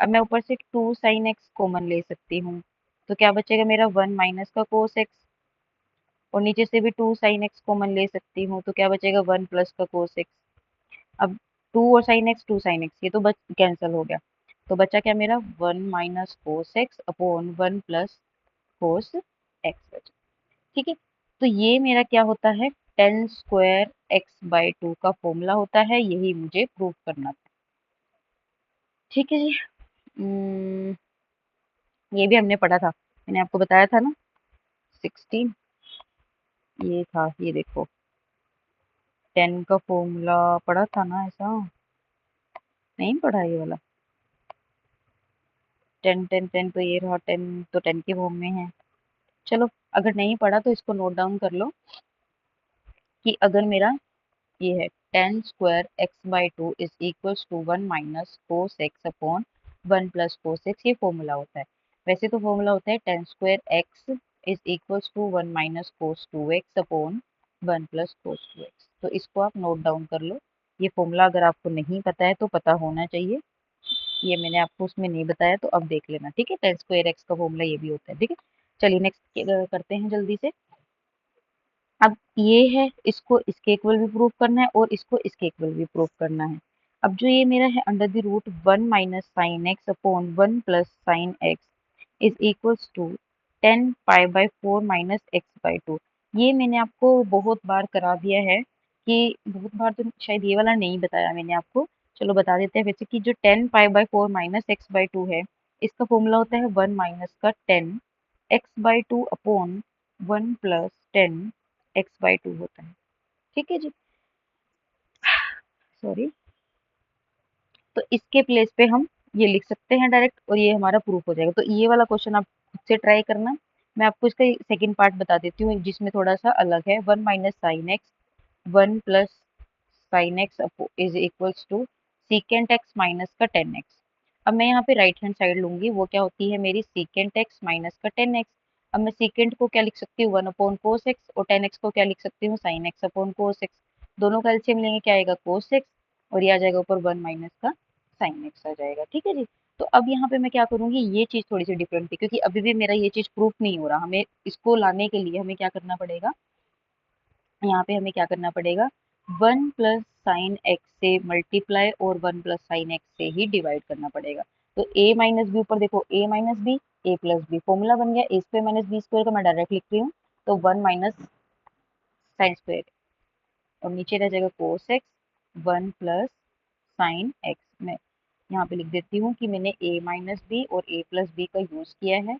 अब मैं ऊपर से 2 साइन एक्स कॉमन ले सकती हूँ, तो क्या बचेगा मेरा 1 माइनस का कोस एक्स, और नीचे से भी 2 साइन एक्स कॉमन ले सकती हूँ, तो क्या बचेगा 1 प्लस का कोस एक्स। अब 2 और साइन एक्स 2 साइन एक्स ये तो बच कैंसिल हो गया, तो बचा क्या मेरा 1 minus cos x upon 1 plus cos x बचा, ठीक है। तो ये मेरा क्या होता है, tan² x/2 का फॉर्मूला होता है, यही मुझे प्रूव करना था, ठीक है जी। ये भी हमने पढ़ा था, मैंने आपको बताया था ना, 16 ये था, ये देखो 10 का फॉर्मूला पढ़ा था ना, ऐसा नहीं पढ़ा ये वाला, 10 10 10 तो ये रहा 10, तो 10 के फॉर्म में है। चलो अगर नहीं पढ़ा तो इसको नोट डाउन कर लो कि अगर मेरा ये है tan² x/2 is equals to 1 minus cos x upon 1 plus cos x, ये फॉर्मूला होता है। वैसे तो फॉर्मूला होता है tan² x is equals to 1 minus cos 2x upon 1 plus cos 2x, तो इसको आप नोट डाउन कर लो। ये फॉर्मूला अगर आपको नहीं पता है तो पता होना चाहिए, ये मैंने आपको उसमें नहीं बताया तो अब देख लेना, ठीक है, tan² x का फॉर्मूला ये भी होता है, ठीक है। चलिए नेक्स्ट करते हैं जल्दी से। अब ये है, इसको इसके इक्वल भी प्रूव करना है और इसको इसके इक्वल भी प्रूव करना है। अब जो ये मेरा है under the root 1 minus sine x upon 1 plus sine x is equals to 10 पाई/4 माइनस x/2, ये मैंने आपको बहुत बार करा दिया है, कि बहुत बार तो शायद ये वाला नहीं बताया मैंने आपको, चलो बता देते हैं वैसे, कि जो 10 पाई/4 माइनस x/2 है, इसका फॉर्मूला होता है 1 माइनस का 10 x/2 अपॉन 1 प्लस 10 x/2 होता है, ठीक है जी, सॉरी। तो इसके प्लेस पे हम ये लिख सकते हैं डायरेक्ट और ये हमारा प्रूफ हो जाएगा। तो ये वाला क्वेश्चन आप खुद से ट्राई करना, मैं आपको इसका सेकंड पार्ट बता देती हूँ जिसमें थोड़ा सा अलग है, 1 minus sine x 1 plus sine x is equals to secant x minus का 10x। अब मैं यहाँ पे राइट हैंड साइड लूंगी, वो क्या होती है मेरी सीकेंट एक्स माइनस का 10x। अब मैं सीकेंट को क्या लिख सकती हूँ 1 अपॉन कोस एक्स, और 10x को क्या लिख सकती हूँ sine x upon cos x, दोनों का एलसीएम लेंगे क्या आएगा कोस एक्स, और ये आ जाएगा ऊपर 1 माइनस का साइन एक्स आ जाएगा, ठीक है जी। तो अब यहाँ पे मैं क्या करूंगी, ये चीज थोड़ी सी डिफरेंट थी क्योंकि अभी भी मेरा ये चीज प्रूफ नहीं हो रहा, हमें इसको लाने के लिए हमें क्या करना पड़ेगा, यहाँ पे हमें क्या करना पड़ेगा, 1 प्लस साइन एक्स से मल्टीप्लाई और 1 प्लस साइन एक्स से ही डिवाइड करना पड़ेगा। तो a माइनस बी, ऊपर देखो a minus b a plus b, formula बन गया a² माइनस बी² का, मैं डायरेक्ट लिख रही हूँ, तो 1 माइनस साइन स्क्वायर और नीचे रह जाएगा cos x 1 plus sine x. मैं यहाँ पे लिख देती हूँ कि मैंने a माइनस बी और a प्लस बी का यूज किया है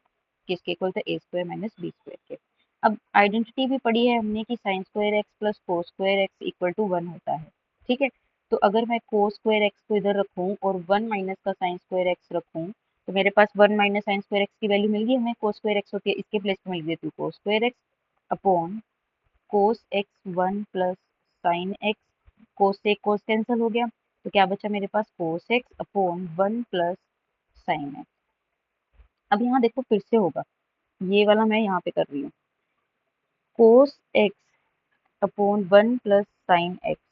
किसके इक्वल था a square minus b square के। अब आइडेंटिटी भी पढ़ी है हमने कि sine square x plus cos square x equal to 1 होता है। ठीक है, तो अगर मैं कोस स्क्वायर एक्स को इधर रखूँ और 1 माइनस का साइन स्क्वायर एक्स रखूँ तो मेरे पास 1 माइनस साइन स्क्वायर एक्स की वैल्यू मिल गई हमें, कोस स्क्वायर एक्स होती है, इसके प्लेस में लिख देती हूँ cos square x upon cos x 1 plus sine x, cos से कोस कैंसिल हो गया तो क्या बचा मेरे पास cos x upon 1 plus sine x. अब यहाँ देखो फिर से होगा, ये वाला मैं यहाँ पे कर रही हूँ, कोस x upon 1 plus sine x,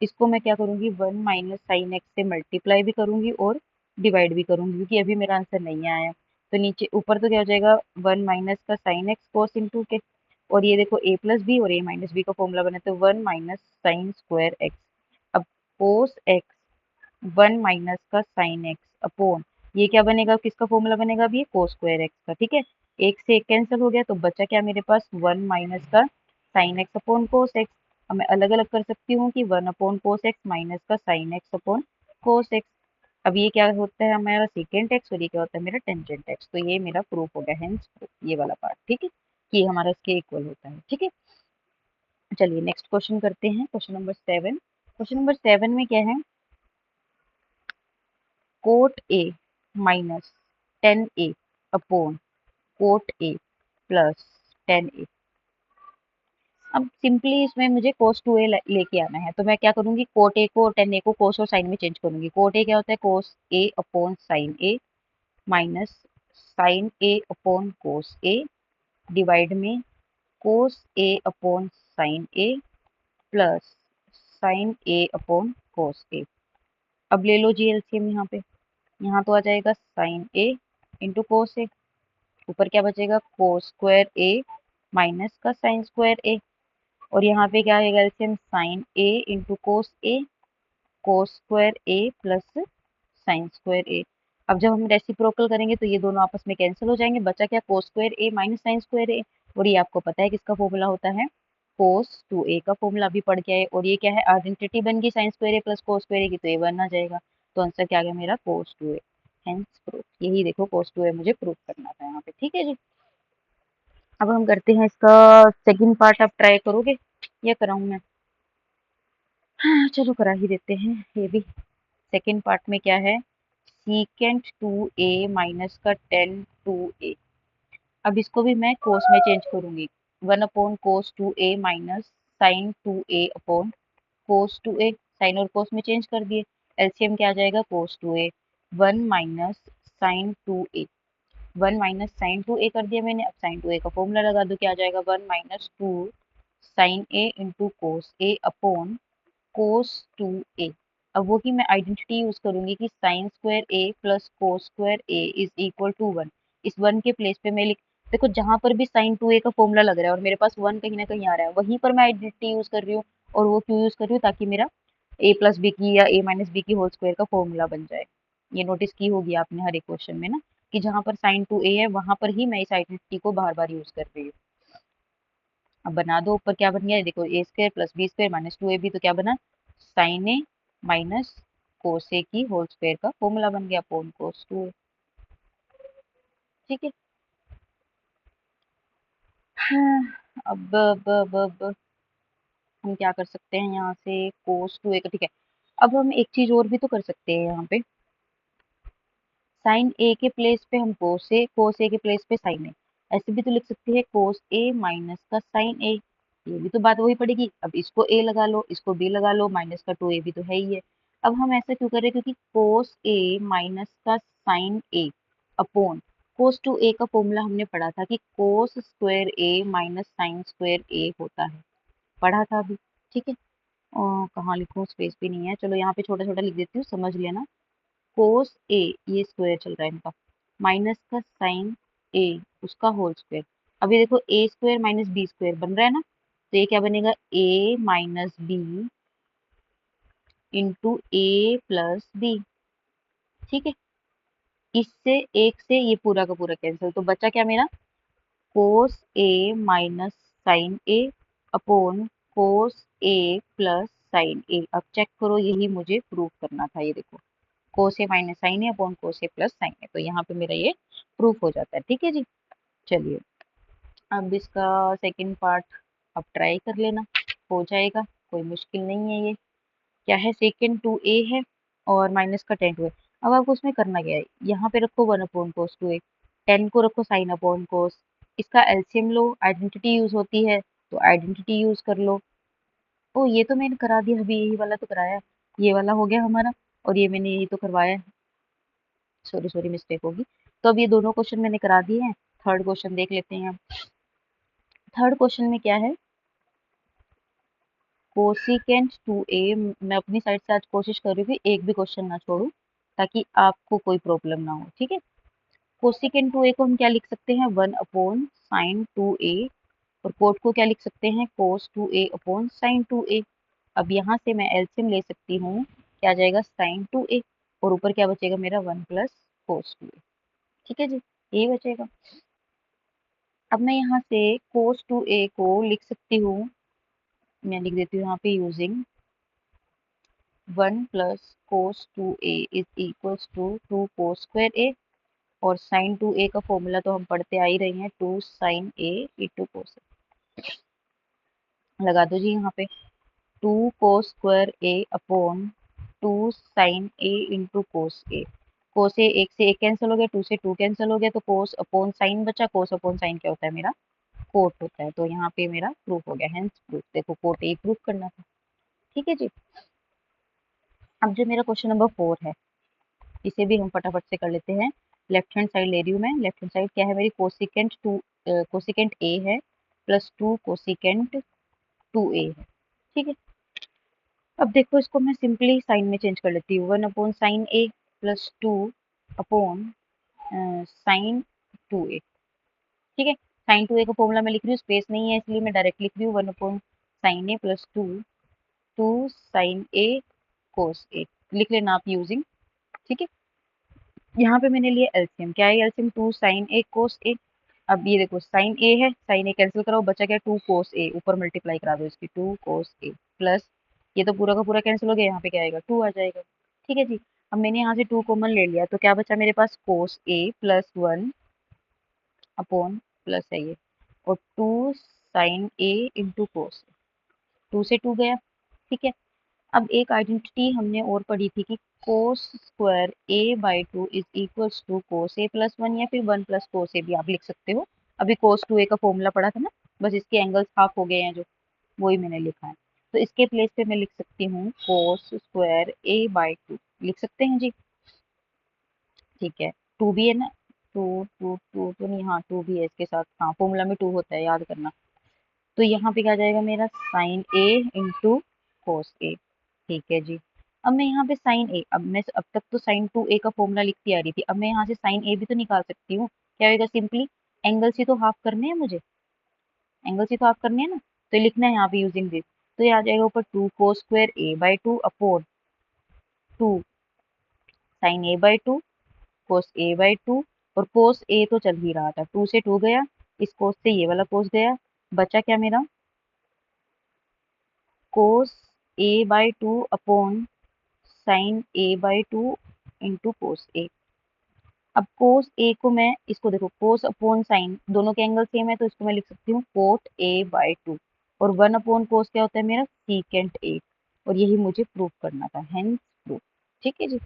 इसको मैं क्या करूंगी 1 माइनस साइन एक्स से मल्टीप्लाई भी करूंगी और डिवाइड भी करूंगी क्योंकि अभी मेरा आंसर नहीं आया। तो नीचे ऊपर तो क्या हो जाएगा 1 माइनस का साइन एक्स कोस इंटू के, और ये देखो a प्लस बी और a माइनस बी का फॉर्मूला बना तो 1 माइनस साइन स्क्वायर एक्स। अब कोस एक्स 1 माइनस का साइन एक्स अपॉन ये क्या बनेगा, किसका फॉर्मूला बनेगा अभी कोस स्क्वायर एक्स का। ठीक है, एक से एक कैंसिल हो गया तो बचा क्या मेरे पास 1 माइनस का sign x upon cos x. अब मैं अलग अलग कर सकती हूँ कि 1 अपॉन कोस एक्स माइनस का sign x upon cos x. अब ये क्या होता है हमारा सेकेंड एक्स और ये क्या होता है मेरा टेंजेंट एक्स। तो ये मेरा प्रूफ हो गया, हेंस ये वाला पार्ट। ठीक है, कि हमारा इसके इक्वल होता है। ठीक है, चलिए नेक्स्ट क्वेश्चन करते हैं, क्वेश्चन नंबर 7। क्वेश्चन नंबर 7 में क्या है, cot A minus 10a upon cot A plus 10a। अब सिंपली इसमें मुझे कोस 2a लेके आना है, तो मैं क्या करूंगी कोट ए को 10a को कोस और साइन में चेंज करूंगी। कोट ए क्या होता है कोस ए upon sine a minus sign A upon cos A divide में कोस ए upon sine a plus sign A upon cos a. अब ले लो जी एलसीएम यहाँ पे, यहाँ तो आ जाएगा साइन ए इंटू कोस ए, ऊपर क्या बचेगा कोस स्क्वायर ए माइनस का साइन स्क्वायर ए, और यहाँ पे क्या आएगा LCM sign a into cos square A plus sign square ए। अब जब हम रेसिप्रोकल करेंगे तो ये दोनों आपस में कैंसिल हो जाएंगे, बचा क्या कोस square a minus sine square a, और ये आपको पता है किसका फॉर्मूला होता है कोस 2a का फॉर्मूला अभी पढ़ के आए, और ये क्या है आइडेंटिटी बन गई साइन स्क्वायर ए प्लस कोस स्क्वायर ए की, तो ये 1 आ जाएगा। तो आंसर क्या आ गया मेरा कोस 2a, हेंस प्रूफ। यही देखो कोस 2a मुझे प्रूफ करना था यहाँ पे। ठीक है जी, अब हम करते हैं इसका सेकंड पार्ट। आप ट्राई करोगे या कराऊं मैं? हाँ चलो करा ही देते हैं ये भी। सेकंड पार्ट में क्या है, सीकेंट 2a माइनस का टेन 2a। अब इसको भी मैं कोस में चेंज करूंगी, 1 upon cos 2a minus sine 2a upon cos 2a, sine और कोस में चेंज कर दिए, एलसीएम क्या आ जाएगा cos 2a 1 minus sine 2a, 1 minus sine 2a कर दिया मैंने। अब साइन 2a का फॉर्मूला लगा दो, क्या आ जाएगा 1 minus 2 sine a into cos a upon cos 2a। अब वो की मैं आइडेंटिटी यूज करूंगी कि sine square a plus cos square a is equal to 1। इस 1 के प्लेस पे मैं लिख, देखो जहां पर भी साइन 2a का फॉर्मूला लग रहा है और मेरे पास 1 कहीं ना कहीं आ रहा है, वहीं पर मैं आइडेंटिटी यूज कर रही हूँ। और वो क्यों यूज कर रही हूँ, ताकि मेरा a प्लस बी की या a माइनस बी की होल स्क्वायर का फॉर्मूला बन जाए। ये नोटिस की होगी आपने हर एक क्वेश्चन में ना, कि जहां पर साइन 2a है वहां पर ही मैं इस आइडेंटिटी को बार बार यूज कर रही हूँ। अब बना दो, ऊपर क्या बन गया देखो a square plus b square minus 2ab, तो क्या बना साइन ए माइनस कोस ए की होल स्क्वायर का फॉर्मूला बन गया अपॉन कोस 2a। ठीक है, हाँ, अब हम क्या कर सकते हैं यहाँ से कोस 2a का, ठीक है। अब हम एक चीज और भी तो कर सकते हैं यहाँ पे, साइन ए के प्लेस पे हम कोस ए के प्लेस पे साइन ए, ऐसे भी तो लिख सकते हैं कोस ए माइनस का साइन ए। ये भी तो बात वही पड़ेगी, अब इसको ए लगा लो इसको बी लगा लो, माइनस का 2a भी तो है ही है। अब हम ऐसा क्यों कर रहे हैं, क्योंकि कोस ए माइनस का साइन ए अपॉन कोस 2a का फॉर्मूला हमने पढ़ा था कि cos square a minus sine square ए होता है, पढ़ा था अभी। ठीक है, कहाँ लिखूँ, स्पेस भी नहीं है, चलो यहाँ पे छोटा छोटा लिख देती हूँ, समझ लेना। कोस ए, ये स्क्वायर चल रहा है इनका, माइनस का साइन ए उसका होल स्क्वायर। अब ये देखो a square minus b square बन रहा है ना, तो ये क्या बनेगा ए माइनस बी इंटू ए प्लस बी। ठीक है, इससे एक से ये पूरा का पूरा कैंसिल, तो बचा क्या मेरा cos A minus sign A upon cos a plus sign ए। अब चेक करो, यही मुझे प्रूव करना था। ये देखो, कोस ए minus sign A upon cos a plus sign ए, तो यहाँ पे मेरा ये प्रूफ हो जाता है। ठीक है जी, चलिए अब इसका सेकंड पार्ट अब ट्राई कर लेना, हो जाएगा, कोई मुश्किल नहीं है। ये क्या है, सेकेंड टू ए है और माइनस का टेन टू ए। अब आपको उसमें करना क्या है, यहाँ पे रखो one upon cos two a, tan को रखो साइन अपॉन कोस, इसका एलसीएम लो, आइडेंटिटी यूज होती है तो आइडेंटिटी यूज कर लो। ओ ये तो मैंने करा दिया अभी, यही वाला तो कराया है। ये वाला हो गया हमारा, और ये मैंने यही तो करवाया है, सॉरी सॉरी मिस्टेक होगी। तो अब ये दोनों क्वेश्चन मैंने करा दिए हैं। थर्ड क्वेश्चन देख लेते हैं। थर्ड क्वेश्चन में क्या है, कोसिकेंट टू ए। मैं अपनी साइड से आज कोशिश कर रही हूँ कि एक भी क्वेश्चन ना छोड़ूं, ताकि आपको कोई प्रॉब्लम ना हो। ठीक है, कोसिकेंट टू ए को हम क्या लिख सकते हैं, one upon sine two a, और कोट को क्या लिख सकते हैं, cos two a upon sine two a. अब यहाँ से मैं एलसीएम ले सकती हूँ, क्या आ जाएगा, साइन टू ए, और ऊपर क्या बचेगा मेरा, one plus cos two a. ठीक है जी, यही बचेगा। अब मैं यहाँ से कोस टू ए को लिख सकती हूँ, मैं लिख देती हूँ यहाँ पे, using one plus cos two a is equals to two cos square a, और साइन टू ए का फॉर्मूला तो हम पढ़ते आ ही रहे हैं, two sine a into cos a. लगा दो जी यहाँ पे, two cos square a upon two sine a into cos a. Cos a, एक से एक कैंसिल हो गया, टू से टू कैंसिल हो गया, तो कोस अपॉन साइन बचा। कोस अपॉन साइन क्या होता है मेरा, कोट होता है। तो यहाँ पे मेरा प्रूफ हो गया, हेंस प्रूफ। देखो कोट ए प्रूफ करना था। ठीक है जी, अब जो मेरा क्वेश्चन नंबर 4 है, इसे भी हम फटाफट से कर लेते हैं। लेफ्ट हैंड साइड ले रही हूँ मैं। लेफ्ट हैंड साइड क्या है मेरी, कोसिकेंट टू, कोसिकेंट ए है प्लस टू कोसिकेंट टू ए है। ठीक है, अब देखो इसको मैं सिंपली साइन में चेंज कर लेती हूँ, one upon sine a plus two upon sine two a. ठीक है, साइन टू ए का फॉर्मूला मैं लिख रही हूँ, स्पेस नहीं है इसलिए मैं डायरेक्ट लिख रही हूँ, one upon sine a plus two two sine a cos a. लिख लेना आप यूजिंग। ठीक है, यहाँ पे मैंने लिया एलसीएम, क्या है LCM, to sine a cos a. अब ये देखो साइन ए है, साइन ए कैंसिल कराओ, बचा क्या, टू कोस ए, ऊपर मल्टीप्लाई करा दो इसकी, टू कोस ए प्लस, ये तो पूरा का पूरा कैंसिल हो गया, यहाँ पे क्या आएगा, टू आ जाएगा। ठीक है जी, अब मैंने यहाँ से टू कॉमन ले लिया, तो क्या बचा मेरे पास, cos a plus one upon plus है ये, और two sine a into cos, two से टू गया। ठीक है, अब एक आइडेंटिटी हमने और पढ़ी थी कि cos square a by two is equals to cos a plus one, या फिर वन प्लस कोस ए भी आप लिख सकते हो। अभी कोस टू ए का फॉर्मूला पढ़ा था ना, बस इसके एंगल्स हाफ हो गए हैं जो, वही मैंने लिखा है। तो इसके प्लेस पे मैं लिख सकती हूँ cos square a by to, लिख सकते हैं जी। ठीक है, टू भी है ना, टू टू टू तो नहीं, हाँ टू भी है इसके साथ, हाँ फॉर्मूला में टू होता है, याद करना। तो यहाँ पे क्या आ जाएगा मेरा, साइन ए इंटू कोस ए। ठीक है जी, अब मैं यहाँ पे साइन ए, अब मैं अब तक तो साइन टू ए का फॉर्मूला लिखती आ रही थी, अब मैं यहाँ से साइन ए भी तो निकाल सकती हूँ। क्या होगा, सिंपली एंगल्स ही तो हाफ करने हैं मुझे, एंगल्स ही तो हाफ करने हैं ना, तो ये लिखना है यहाँ पे यूजिंग दिस। तो ये आ जाएगा ऊपर two cos square a by two upon two sine a by two cos a by two, और कोस ए तो चल ही रहा था, टू से टू गया, इस कोस से ये वाला कोस गया, बचा क्या मेरा, cos a by two upon sine a by two into cos a. अब कोस ए को मैं, इसको देखो कोस अपॉन साइन, दोनों के एंगल सेम है, तो इसको मैं लिख सकती हूँ कोट ए बाई टू, और वन अपॉन कोस क्या होता है मेरा, सीकेंट ए, और यही मुझे प्रूफ करना था, हेंस प्रूफ। ठीक है जी,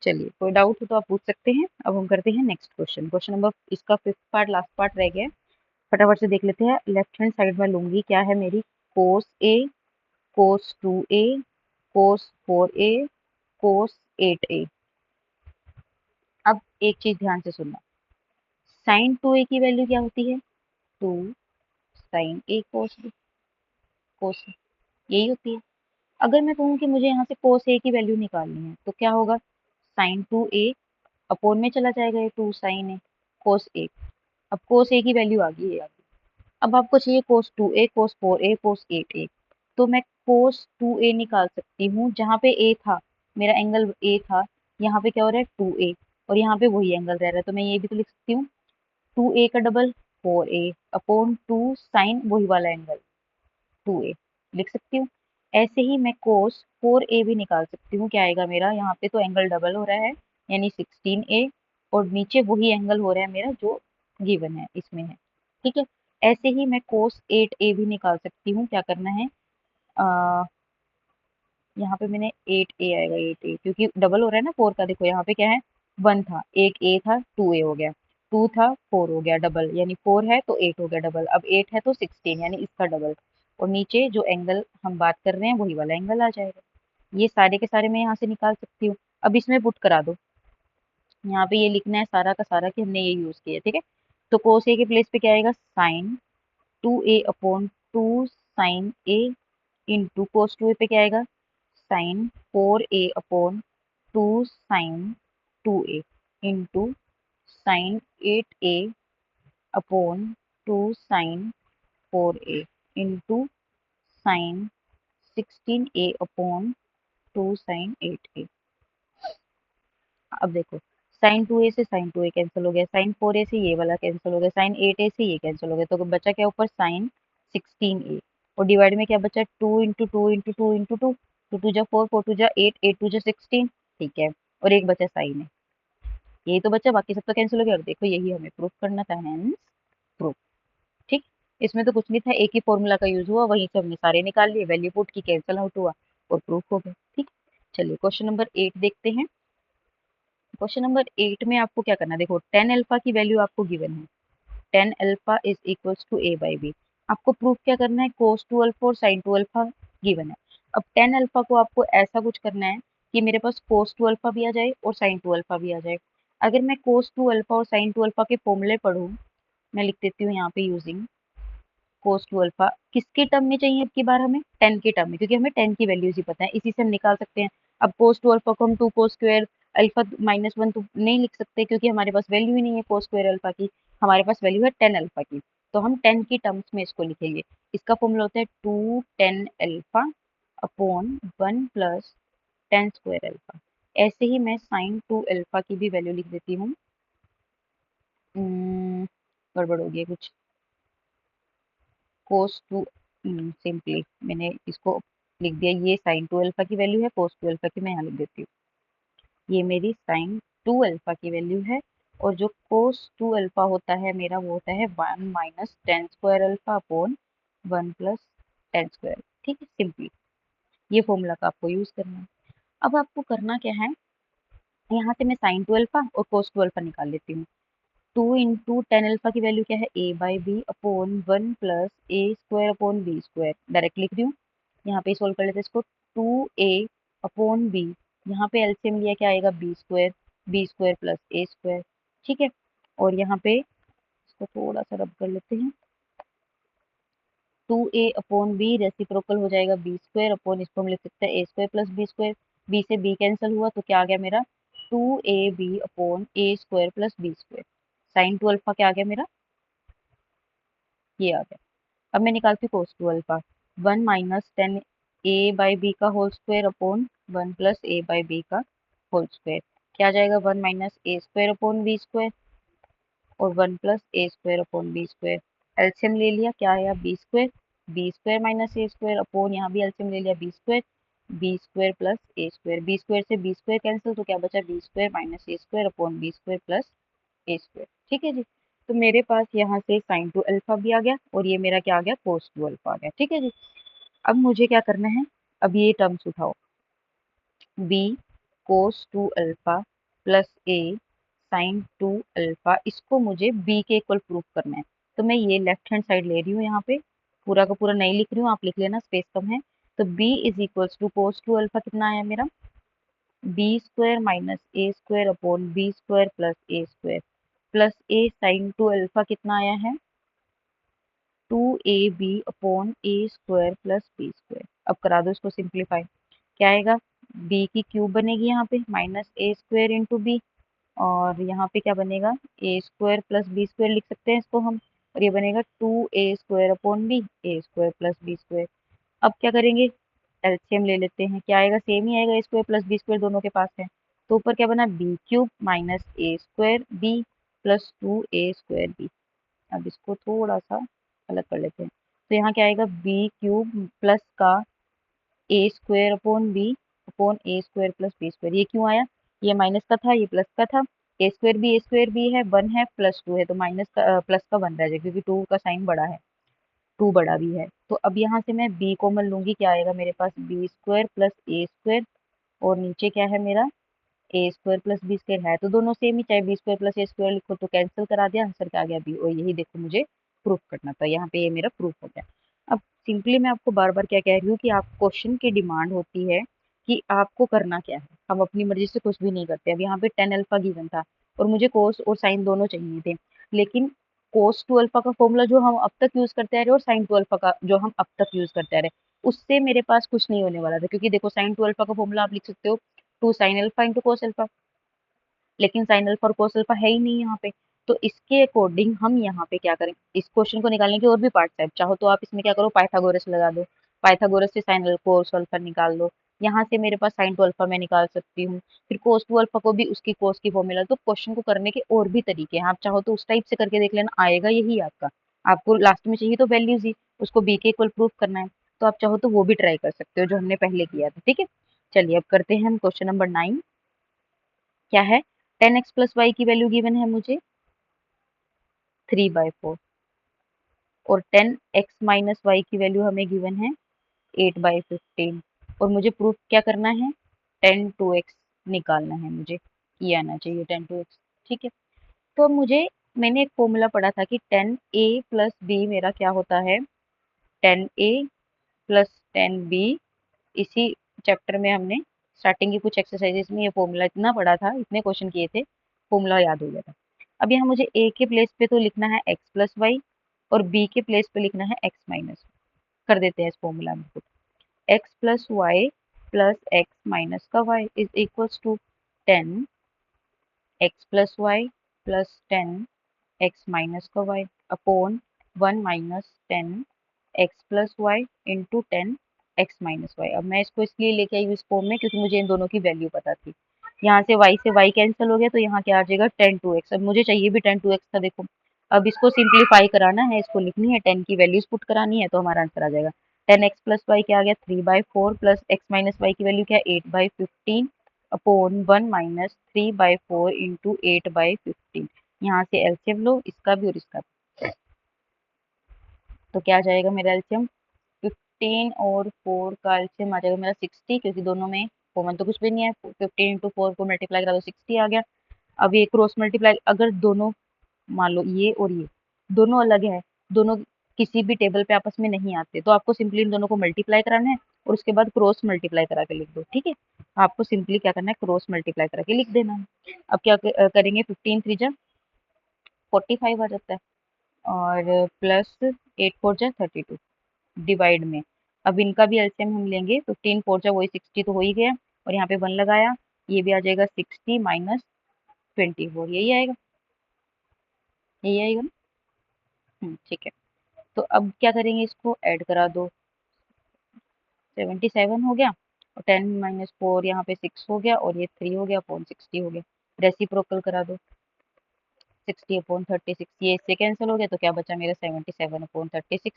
चलिए कोई डाउट हो तो आप पूछ सकते हैं। अब हम करते हैं नेक्स्ट क्वेश्चन, क्वेश्चन नंबर, इसका फिफ्थ पार्ट लास्ट पार्ट रह गया, फटाफट से देख लेते हैं। लेफ्ट हैंड साइड में लूंगी, क्या है मेरी, cos a, cos two a, cos four a, cos eight a. अब एक चीज ध्यान से सुनना, साइन टू ए की वैल्यू क्या होती है, two sine a cos b, cos, यही होती है। अगर मैं कहूँ कि मुझे यहाँ से कोस ए की वैल्यू निकालनी है, तो क्या होगा, साइन टू ए अपॉन में चला जाएगा ये to sine a cos a. अब कोस ए की वैल्यू आ गई है, अब आपको चाहिए cos two a, cos four a, cos eight a. तो मैं कोस टू ए निकाल सकती हूँ, जहाँ पे ए था, मेरा एंगल ए था, यहाँ पे क्या हो रहा है, टू ए, और यहाँ पे वही एंगल रह रहा है, तो मैं ये भी तो लिख सकती हूँ, टू ए का डबल फोर ए अपॉन टू साइन वही वाला एंगल टू ए, लिख सकती हूँ। ऐसे ही मैं कोस 4a भी निकाल सकती हूँ। क्या आएगा मेरा, यहाँ पे तो एंगल डबल हो रहा है यानी 16a, और नीचे वही एंगल हो रहा है मेरा जो गिवन है इसमें है। ठीक है, ऐसे ही मैं कोस 8a भी निकाल सकती हूँ। क्या करना है, यहाँ पे मैंने 8a आएगा, 8a क्योंकि डबल हो रहा है ना 4 का। देखो यहाँ पे क्या है, 1 था, एक a था, 2a हो गया, 2 था 4 हो गया डबल, यानी 4 है तो 8 हो गया डबल, अब 8 है तो 16 यानी इसका डबल, और नीचे जो एंगल हम बात कर रहे हैं वही वाला एंगल आ जाएगा। ये सारे के सारे मैं यहाँ से निकाल सकती हूँ। अब इसमें पुट करा दो, यहाँ पे ये लिखना है सारा का सारा कि हमने ये यूज किया, ठीक है। तो कोस ए के प्लेस पे क्या आएगा, sine 2a upon 2 sine a into cos 2a पे क्या आएगा, sine 4a upon 2 sine 2a into sine 8a upon 2 sine 4a into sine 16a upon 2 sine 8a। अब देखो, साइन 2a से साइन 2a कैंसिल हो गया, साइन 4a से ये वाला कैंसिल हो गया, साइन 8a से ये कैंसिल हो गया, तो बचा क्या ऊपर, साइन 16a, और डिवाइड में क्या बचा, 2 into two into two into two, two two जा 4, 4 टू जा 8, 8 टू जा 16, ठीक है, और एक बचा साइन है, यही तो बचा, बाकी सब तो कैंसिल हो गया। और देखो यही हमें प्रूफ करना था, हेंस प्रूफ। ठीक, इसमें तो कुछ नहीं था, एक ही फॉर्मूला का यूज हुआ, वहीं से हमने सारे निकाल लिए, वैल्यू पुट की, कैंसिल आउट हुआ और प्रूफ हो गया। ठीक, चलिए क्वेश्चन नंबर 8 देखते हैं। क्वेश्चन नंबर 8 में आपको क्या करना है, देखो टेन अल्फा की वैल्यू आपको गिवन है, tan alpha is equals to a by b. आपको प्रूफ क्या करना है, कोस टू अल्फा और साइन टू अल्फा गिवन है। अब टेन अल्फा को आपको ऐसा कुछ करना है कि मेरे पास कोस टू अल्फा भी आ जाए और साइन टू अल्फा भी आ जाए। अगर मैं कोस टू अल्फा और साइन टू अल्फा के फॉर्मूले पढ़ूँ, मैं लिख देती हूँ यहाँ पे यूजिंग कोस टू अल्फा, किसके टर्म में चाहिए अब की बार हमें, टेन के टर्म में, क्योंकि हमें टेन की वैल्यूज ही पता है, इसी से हम निकाल सकते हैं। अब कोस टू अल्फा को हम 2 कोस स्क्वायर अल्फा -1 तो नहीं लिख सकते, क्योंकि हमारे पास वैल्यू ही नहीं है कोस स्क्वायर अल्फा की, हमारे पास वैल्यू है टेन अल्फा की, तो हम टेन की टर्म्स में इसको लिखेंगे। इसका फॉर्मूला होता है 2 tan alpha upon 1 plus tan square alpha. ऐसे ही मैं साइन 2 अल्फा की भी वैल्यू लिख देती हूँ। गड़बड़ हो गई है कुछ, कोस टू, सिंपली मैंने इसको लिख दिया, ये साइन 2 अल्फा की वैल्यू है, कोस 2 अल्फा की मैं यहाँ लिख देती हूँ, ये मेरी साइन 2 अल्फा की वैल्यू है, और जो कोस 2 अल्फा होता है मेरा वो होता है 1 minus tan square alpha upon 1 plus tan square. ठीक है, सिंपली ये फॉर्मूला का आपको यूज करना है। अब आपको करना क्या है, यहाँ से मैं साइन 2 अल्फा और कोस 2 अल्फा निकाल लेती हूँ। 2 इंटू टेन अल्फा की वैल्यू क्या है, a by b upon 1 plus a square upon b square, direct लिख रही हूँ। यहाँ पे सोल्व कर लेते हैं इसको, 2a अपॉन बी, यहाँ पे एलसीएम लिया क्या आएगा, B square plus a square. ठीक है, और यहाँ पे इसको थोड़ा सा रब कर लेते हैं, 2a अपॉन बी रेसिप्रोकल हो जाएगा बी स्क्वायर अपॉन, इसको हम लिख सकते हैं a square plus b square, b से बी कैंसिल हुआ तो क्या आ गया मेरा, 2ab upon a square plus b square. Sine 2 alpha क्या आ गया मेरा, ये आ गया। अब मैं निकालती हूँ cos 2 alpha, 1 minus tan a by b का whole square upon 1 plus a by b का होल स्क्वायर, क्या आ जाएगा, 1 minus a square upon b square और 1 plus a square upon b square. LCM ले लिया, क्या आया, b square minus a square upon, यहाँ भी एलसीएम ले लिया, b square plus a square, b square से बी स्क्वायर कैंसिल, तो क्या बचा, b square minus a square upon b square plus a square. ठीक है जी, तो मेरे पास यहाँ से साइन 2 अल्फा भी आ गया और ये मेरा क्या आ गया, कोस 2 अल्फा आ गया। ठीक है जी, अब मुझे क्या करना है, अब ये टर्म्स उठाओ, B cos 2 alpha plus a sine 2 alpha, इसको मुझे बी के इक्वल प्रूफ करना है। तो मैं ये लेफ्ट हैंड साइड ले रही हूँ, यहाँ पे पूरा का पूरा नहीं लिख रही हूँ, आप लिख लेना, स्पेस कम है। तो b is equals to cos 2 alpha कितना आया मेरा, b square minus a square upon b square plus a square plus a sine 2 alpha कितना आया है, 2ab upon a square plus b square. अब करा दो इसको सिंप्लीफाई, क्या आएगा, b की क्यूब बनेगी यहाँ पे minus a square into B, और यहाँ पे क्या बनेगा, ए स्क्वायर प्लस बी स्क्वायर लिख सकते हैं इसको हम, और ये बनेगा 2a square upon B, a square plus b square. अब क्या करेंगे, एलसीएम ले लेते हैं, क्या आएगा, सेम ही आएगा, a square plus b square दोनों के पास है, तो ऊपर क्या बना, b cube minus a square b plus 2a square b. अब इसको थोड़ा सा अलग कर लेते हैं, तो यहाँ क्या आएगा बी क्यूब प्लस का a square upon B upon a square plus b square. ये क्यों आया, ये माइनस का था, ये प्लस का था। ए स्क्वायर बी है, 1 है प्लस 2 है, तो माइनस का प्लस का 1 रह जाएगा क्योंकि 2 का साइन बड़ा है, 2 बड़ा भी है। तो अब यहाँ से मैं बी कॉमन लूंगी, क्या आएगा मेरे पास B square plus a square, और नीचे क्या है मेरा ए स्क्वायर प्लस बी स्क्वायर है, तो दोनों सेम ही, चाहे B square plus a square लिखो तो कैंसिल करा दिया, आंसर क्या आ गया बी। और यही देखो मुझे प्रूफ करना था, यहाँ पे ये मेरा प्रूफ हो गया। अब सिंपली मैं आपको बार बार क्या कह रही हूँ कि आप क्वेश्चन की डिमांड होती है कि आपको करना क्या है, हम अपनी मर्जी से कुछ भी नहीं करते। अब यहाँ पे टेन अल्फा गिवन था और मुझे कोस और साइन दोनों चाहिए थे, लेकिन कोस टू अल्फा का फॉर्मूला जो हम अब तक यूज करते आ रहे और साइन टू अल्फा का जो हम अब तक यूज करते आ रहे, उससे मेरे पास कुछ नहीं होने वाला था, क्योंकि देखो साइन टू अल्फा का फॉर्मूला आप लिख सकते हो 2 sine alpha into cos alpha, लेकिन साइन अल्फा और कोस अल्फा है ही नहीं यहाँ पे। तो इसके अकॉर्डिंग हम यहाँ पे क्या करें, इस क्वेश्चन को निकालने के और भी पार्ट्स है, चाहो तो आप इसमें क्या करो पाइथागोरस लगा दो, पाइथागोरस से साइन अल्फा कोस अल्फा निकाल लो, यहाँ से मेरे पास साइन टू अल्फा मैं निकाल सकती हूँ, फिर कोस टू अल्फा को भी उसकी कोस की फॉर्मूला। तो क्वेश्चन को करने के और भी तरीके हैं, आप चाहो तो उस टाइप से करके देख लेना, आएगा यही आपका। आपको लास्ट में चाहिए तो वैल्यूज ही, उसको बी के इक्वल प्रूफ करना है, तो आप चाहो तो वो भी ट्राई कर सकते हो जो हमने पहले किया था। ठीक है, चलिए अब करते हैं हम क्वेश्चन नंबर 9। क्या है, 10x प्लस वाई की वैल्यू गिवन है मुझे 3/4, और 10x माइनस वाई की वैल्यू हमें गिवन है 8/15, और मुझे प्रूफ क्या करना है 10 2x निकालना है मुझे, ये आना चाहिए 10 2x। ठीक है, तो अब मुझे, मैंने एक फॉर्मूला पढ़ा था कि 10a प्लस बी मेरा क्या होता है 10a प्लस 10b। इसी चैप्टर में हमने स्टार्टिंग की कुछ एक्सरसाइजेस में ये फॉर्मूला इतना पढ़ा था, इतने क्वेश्चन किए थे, फॉर्मूला याद हो गया था। अब यहाँ मुझे ए के प्लेस पे तो लिखना है एक्स प्लस वाई, और बी के प्लेस पे लिखना है एक्स माइनस। कर देते हैं इस फॉर्मूला में, x plus y plus x minus का y is equals to 10 x plus y plus 10 x minus का y upon 1 minus 10 x plus y into 10 x minus y. अब मैं इसको इसलिए लेके आई हूँ इस फॉर्म में क्योंकि मुझे इन दोनों की वैल्यू पता थी। यहाँ से y कैंसिल हो गया, तो यहाँ क्या आ जाएगा 10 2x। अब मुझे चाहिए भी 10 2x था, देखो अब इसको सिंप्लीफाई कराना है, इसको लिखनी है, 10 की वैल्यूज पुट करानी है, तो हमारा आंसर आ जाएगा 10x प्लस वाई क्या आ गया 3/4 प्लस एक्स माइनस वाई की वैल्यू क्या है 8/15 अपॉन 1 माइनस 3/4 इंटू 8/15। यहाँ से एलसीएम लो इसका भी और इसका भी, तो क्या आ जाएगा मेरा एलसीएम 15 और 4 का एलसीएम आ जाएगा मेरा 60, क्योंकि दोनों में कॉमन तो कुछ भी नहीं है, 15 इंटू 4 को मल्टीप्लाई करा तो 60 आ गया। अब ये क्रॉस मल्टीप्लाई, अगर दोनों मान लो ये और ये दोनों अलग है, दोनों किसी भी टेबल पे आपस में नहीं आते, तो आपको सिंपली इन दोनों को मल्टीप्लाई कराना है और उसके बाद क्रॉस मल्टीप्लाई करा के लिख दो। ठीक है, आपको सिंपली क्या करना है क्रॉस मल्टीप्लाई करा के लिख देना है। अब क्या करेंगे 15 3 जा 45 आ जाता है, और प्लस 8 4 जा 32 डिवाइड में। अब इनका भी एलसीएम हम लेंगे, 15 4 जा वही 60 तो हो ही गया, और यहाँ पे 1 लगाया, ये भी आ जाएगा 60 माइनस 24, यही आएगा, यही आएगा ना। ठीक है, तो अब क्या करेंगे, इसको ऐड करा दो, 77 हो गया, और 10 माइनस 4 यहाँ पे 6 हो गया, और ये 3 हो गया अपॉन 60 हो गया। रेसिप्रोकल करा दो, 60/36, ये इससे कैंसिल हो गया, तो क्या बचा मेरा 77/36।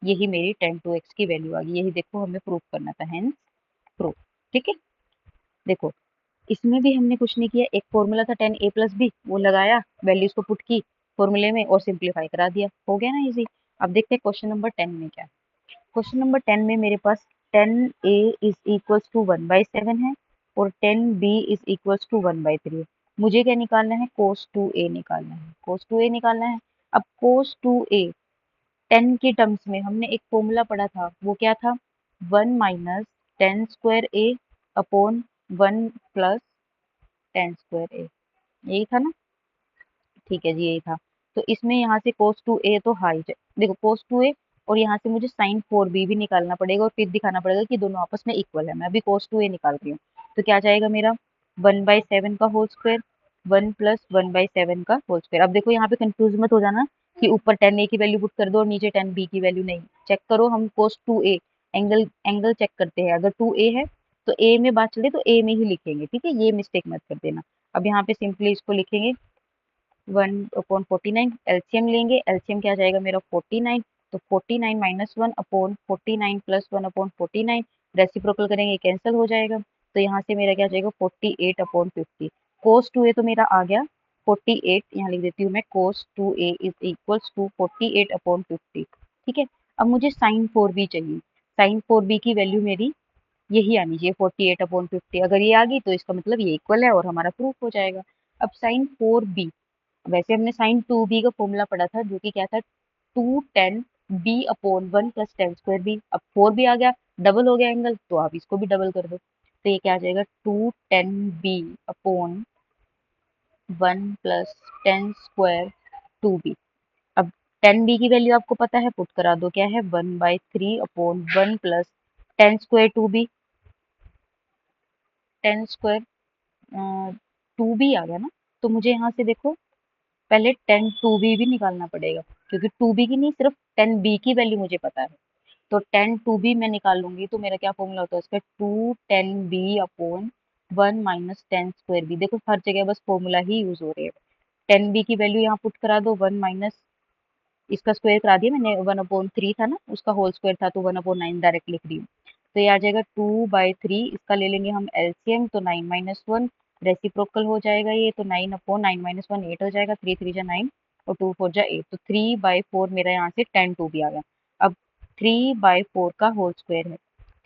यही मेरी 10 2x की वैल्यू आ गई, यही देखो हमें प्रूफ करना था, हेंस प्रूफ। ठीक है, देखो इसमें भी हमने कुछ नहीं किया, एक फॉर्मूला था 10a प्लस बी, वो लगाया, वैल्यूज को पुट की फॉर्मूले में और सिंप्लीफाई करा दिया, हो गया ना इजी। अब देखते हैं क्वेश्चन नंबर 10 में क्या। क्वेश्चन नंबर 10 में मेरे पास 10a इज इक्वल्स टू 1/7 है, और 10b इज इक्वल्स टू 1/3 है। मुझे क्या निकालना है cos 2a निकालना है, cos 2a निकालना है। अब cos 2a 10 के टर्म्स में हमने एक फॉर्मूला पढ़ा था, वो क्या था 1 minus 10 square a upon 1 plus 10 square a, यही था ना। ठीक है जी, यही था। तो इसमें यहाँ से cos 2a तो हाई, देखो cos 2a, और यहाँ से मुझे sin 4b भी निकालना पड़ेगा, और फिर दिखाना पड़ेगा कि दोनों आपस में इक्वल है। मैं अभी cos 2a निकाल रही हूँ, तो क्या जाएगा मेरा 1/7 का होल स्क्वायर 1 प्लस 1/7 का होल स्क्वायर। अब देखो यहाँ पे कंफ्यूज मत हो जाना कि ऊपर 10a की वैल्यू पुट कर दो और नीचे 10b की वैल्यू नहीं, चेक करो, हम cos 2a angle angle check करते हैं, अगर 2a है तो a में बात चले तो a में ही लिखेंगे, ठीक है, ये मिस्टेक मत कर देना। अब यहाँ पे सिंपली इसको लिखेंगे 1/49, एलसीएम लेंगे, एलसीएम क्या आ जाएगा मेरा 49, तो 49 minus 1 upon 49 plus 1 upon 49, reciprocal करेंगे कैंसिल हो जाएगा, तो यहाँ से मेरा क्या जाएगा 48 अपॉन 50। कोस 2a तो मेरा आ गया 48, यहाँ लिख देती हूँ मैं, cos 2a is equals to 48 upon 50। ठीक है, अब मुझे साइन 4b चाहिए। साइन 4b की वैल्यू मेरी यही आनी चाहिए 48 अपॉन 50। अगर ये आ गई तो इसका मतलब ये इक्वल है और हमारा प्रूफ हो जाएगा। अब साइन 4b, वैसे हमने साइन 2b का फॉर्मूला पढ़ा था जो कि क्या था, 2 tan b upon 1 plus tan square b. अब 4b आ गया, डबल हो गया एंगल, तो आप इसको भी डबल कर दो, तो ये क्या आ जाएगा 2 tan b upon 1 plus tan square 2b। अब 10b की वैल्यू आपको पता है, पुट करा दो, क्या है 1/3 upon 1 plus tan square 2b। Ten square 2b आ गया ना, तो मुझे यहाँ से देखो पहले 10 2b भी निकालना पड़ेगा, क्योंकि 2b की नहीं, सिर्फ 10b की वैल्यू मुझे पता है। तो 10 2b मैं निकाल लूंगी, तो मेरा क्या फॉर्मूला होता है उसका, 2 10b upon 1 minus tan square b. देखो हर जगह बस फॉर्मूला ही यूज हो रहे हैं। 10b की वैल्यू यहाँ पुट करा दो, 1 माइनस, इसका स्क्वायर करा दिया मैंने, 1/3 था ना, उसका होल स्क्वायर था, तो 1/9 डायरेक्ट लिख रही हूँ। तो ये आ जाएगा 2/3, इसका ले लेंगे हम एलसीएम, तो 9 - 1 रेसिप्रोकल हो जाएगा ये, तो 9/9 - 1 8 हो जाएगा, 3 3 जा 9 और 2 4 जा 8, तो 3/4 मेरा यहाँ से 10 2b आ गया। अब 3/4 का होल स्क्वायर है,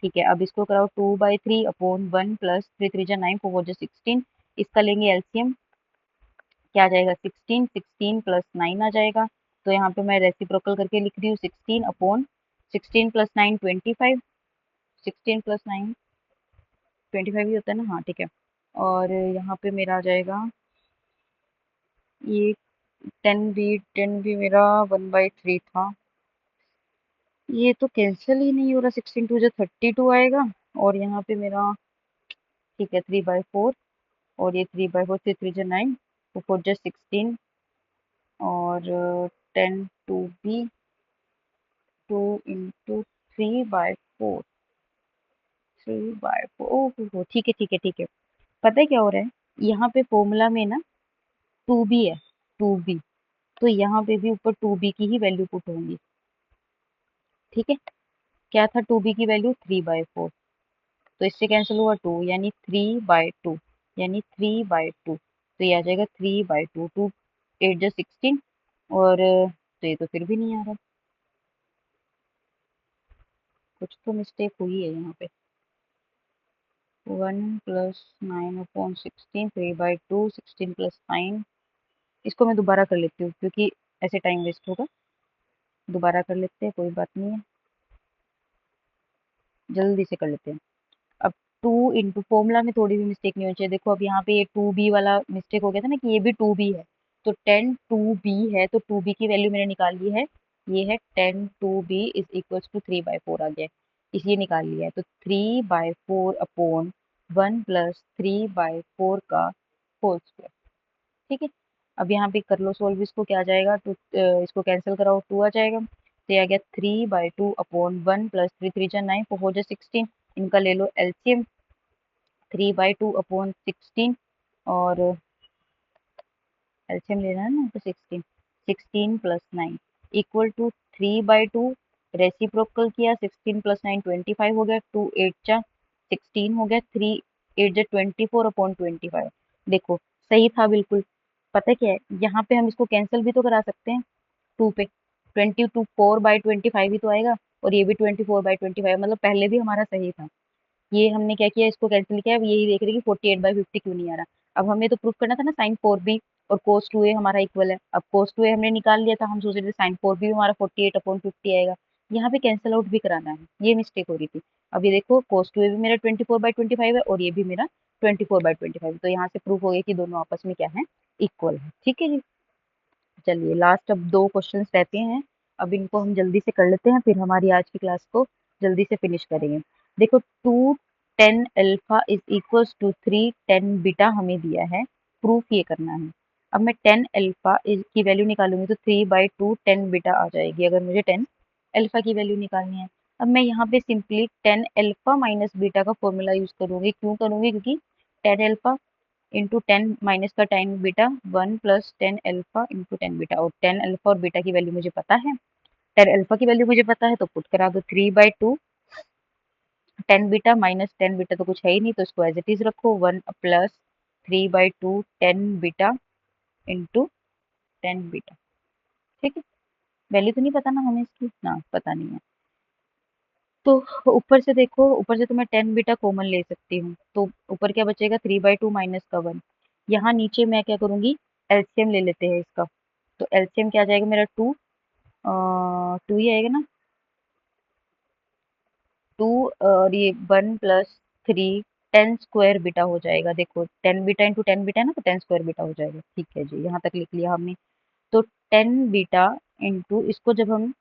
ठीक है। अब इसको कराओ 2/3 अपॉन 1 प्लस 3 3 जा 9 4 4 जा 16, इसका लेंगे एलसीएम, क्या आ जाएगा 16, 16 प्लस 9 आ जाएगा। तो यहाँ पे मैं रेसिप्रोकल करके लिख रही हूँ 16 अपॉन 16 प्लस 9 25, 16 प्लस 9 25 ही होता है ना, हाँ ठीक है। और यहाँ पे मेरा आ जाएगा ये 10b मेरा 1/3 था, ये तो कैंसिल ही नहीं हो रहा, 16 2 जो 32 आएगा, और यहाँ पे मेरा ठीक है 3/4, और ये 3/4, 3 3 जो 9 तो 4 जो 16, और 10 2b 2 × 3/4, 3/4, ओहो ठीक है ठीक है ठीक है। पता है क्या हो रहा है, यहाँ पे फॉर्मूला में ना 2b है, 2b, तो यहाँ पे भी ऊपर 2b की ही वैल्यू पुट होंगी, ठीक है। क्या था 2b की वैल्यू 3/4, तो इससे कैंसिल हुआ 2, यानी 3/2, यानी 3/2, तो ये आ जाएगा 3/2, 2 8 जो 16, और तो ये तो फिर भी नहीं आ रहा, कुछ तो मिस्टेक हुई है यहाँ पे। 1 प्लस 9/16, 3/2, 16 प्लस 9, इसको मैं दोबारा कर लेती हूँ क्योंकि ऐसे टाइम वेस्ट होगा, दोबारा कर लेते हैं, कोई बात नहीं है, जल्दी से कर लेते हैं। अब 2 इंटू, फॉर्मूला में थोड़ी भी मिस्टेक नहीं होनी चाहिए, देखो अब यहाँ पे ये 2b वाला मिस्टेक हो गया था ना, कि ये भी 2b है, तो 10 2b है, तो 2b की वैल्यू मैंने निकाल ली है, ये है 10 2b इज इक्वल्स टू 3/4 आ गया है, इसलिए निकाल लिया है, तो 3/4 अपॉन 1 प्लस 3/4 का होल स्क्वायर, ठीक है। अब यहाँ पे कर लो सोल्व इसको, क्या आ जाएगा, तो इसको कैंसिल कराओ, 2 आ जाएगा, तो ये आ गया 3/2 अपॉन 1 प्लस 3 3 जा 9 4 4 जा 16, इनका ले लो एलसीएम, 3/2 अपॉन 16, और एलसीएम लेना है ना, तो 16, 16 प्लस 9 इक्वल टू 3/2, रेसिप्रोकल किया, 16 प्लस 9 25 हो गया, 2 8 जा 16 हो गया, 3 8 जा 24 अपॉन 25, देखो सही था बिल्कुल। पता है क्या है, यहाँ पे हम इसको कैंसिल भी तो करा सकते हैं, 2 पे 24/25 ही तो आएगा, और ये भी 24/25, मतलब पहले भी हमारा सही था। ये हमने क्या किया, इसको कैंसिल किया, अब यही देख रहे हैं कि 48/50 क्यों नहीं आ रहा। अब हमें तो प्रूफ करना था ना साइन 4b और कोस 2a हमारा इक्वल है, अब कोस 2a हमने निकाल लिया था, हम सोच रहे थे साइन 4b हमारा 48/50 आएगा, यहाँ पे कैंसिल आउट भी कराना है, ये मिस्टेक हो रही थी। अब ये देखो कोस 2a भी मेरा 24/25 है, और ये भी मेरा 24/25, तो यहाँ से प्रूफ हो गया कि दोनों आपस में क्या है, इक्वल है, ठीक है जी। चलिए लास्ट अब 2 क्वेश्चंस रहते हैं, अब इनको हम जल्दी से कर लेते हैं, फिर हमारी आज की क्लास को जल्दी से फिनिश करेंगे। देखो 2 10 alpha is equals to 3 10 beta हमें दिया है, प्रूफ ये करना है। अब मैं 10 अल्फा की वैल्यू निकालूंगी, तो 3/2 10 बीटा आ जाएगी, अगर मुझे 10 अल्फा की वैल्यू निकालनी है। अब मैं यहाँ पे सिंपली 10 अल्फा माइनस बीटा का फॉर्मूला यूज करूंगी, क्यों करूंगी, क्योंकि 10 अल्फा इंटू 10 माइनस का 10 beta, 1 plus 10 alpha into 10 beta, और 10 अल्फा और बीटा की वैल्यू मुझे पता है, टेन अल्फा की वैल्यू मुझे पता है तो पुट करा दो 3/2 10 बीटा माइनस 10 बीटा तो कुछ है ही नहीं तो इसको एज इट इज रखो 1 प्लस 3/2 10 बीटा इंटू 10 बीटा। ठीक है, वैल्यू तो नहीं पता ना हमें इसकी, ना पता नहीं है। तो ऊपर से देखो, ऊपर से तो मैं 10 बीटा कॉमन ले सकती हूँ, तो ऊपर क्या बचेगा 3/2 माइनस का 1। यहाँ नीचे मैं क्या करूँगी, एलसीएम ले लेते हैं इसका। तो एलसीएम क्या आ जाएगा मेरा 2, 2 ही आएगा ना, 2 और ये 1 प्लस 3 10 स्क्वायर बीटा हो जाएगा। देखो 10 बीटा इंटू 10 बीटा है ना, तो 10 स्क्वायर बीटा हो जाएगा। ठीक है जी, यहाँ तक लिख लिया हमने। तो 10 बीटा इंटू इसको जब हम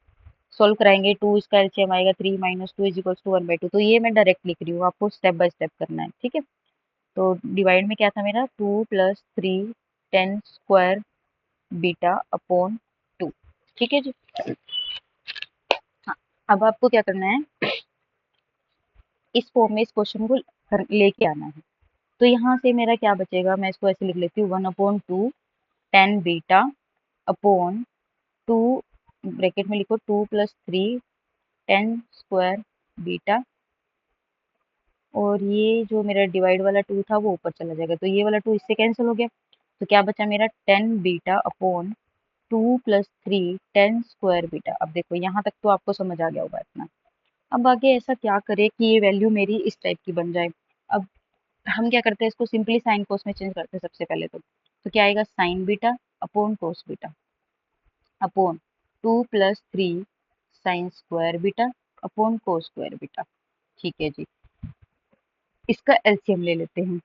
सॉल्व कराएंगे, 2 इसका एलसीएम आएगा 3 माइनस 2 इज इक्वल्स टू 1/2। तो ये मैं डायरेक्ट लिख रही हूँ, आपको स्टेप बाय स्टेप करना है। ठीक है, तो डिवाइड में क्या था मेरा 2 प्लस 3 10 स्क्वायर बीटा अपॉन 2। ठीक है जी। हाँ, अब आपको क्या करना है, इस फॉर्म में इस क्वेश्चन को लेके आना है। तो यहाँ से मेरा क्या बचेगा, मैं इसको ऐसे लिख लेती हूँ 1/2 10 बीटा अपॉन 2, ब्रैकेट में लिखो 2 प्लस 3 10 स्क्वायर बीटा, और ये जो मेरा डिवाइड वाला 2 था वो ऊपर चला जाएगा, तो ये वाला 2 इससे कैंसिल हो गया। तो क्या बचा मेरा 10 beta upon 2 plus 3 10 square beta. अब देखो यहाँ तक तो आपको समझ आ गया होगा इतना। अब आगे ऐसा क्या करें कि ये वैल्यू मेरी इस टाइप की बन जाए। अब हम क्या करते हैं, इसको सिंपली साइन कोस में चेंज करते हैं सबसे पहले। तो क्या आएगा, sign beta upon cos beta upon 2 plus 3 sign square beta upon कोस स्क्वायर बीटा। ठीक है जी, इसका एलसीएम ले लेते हैं,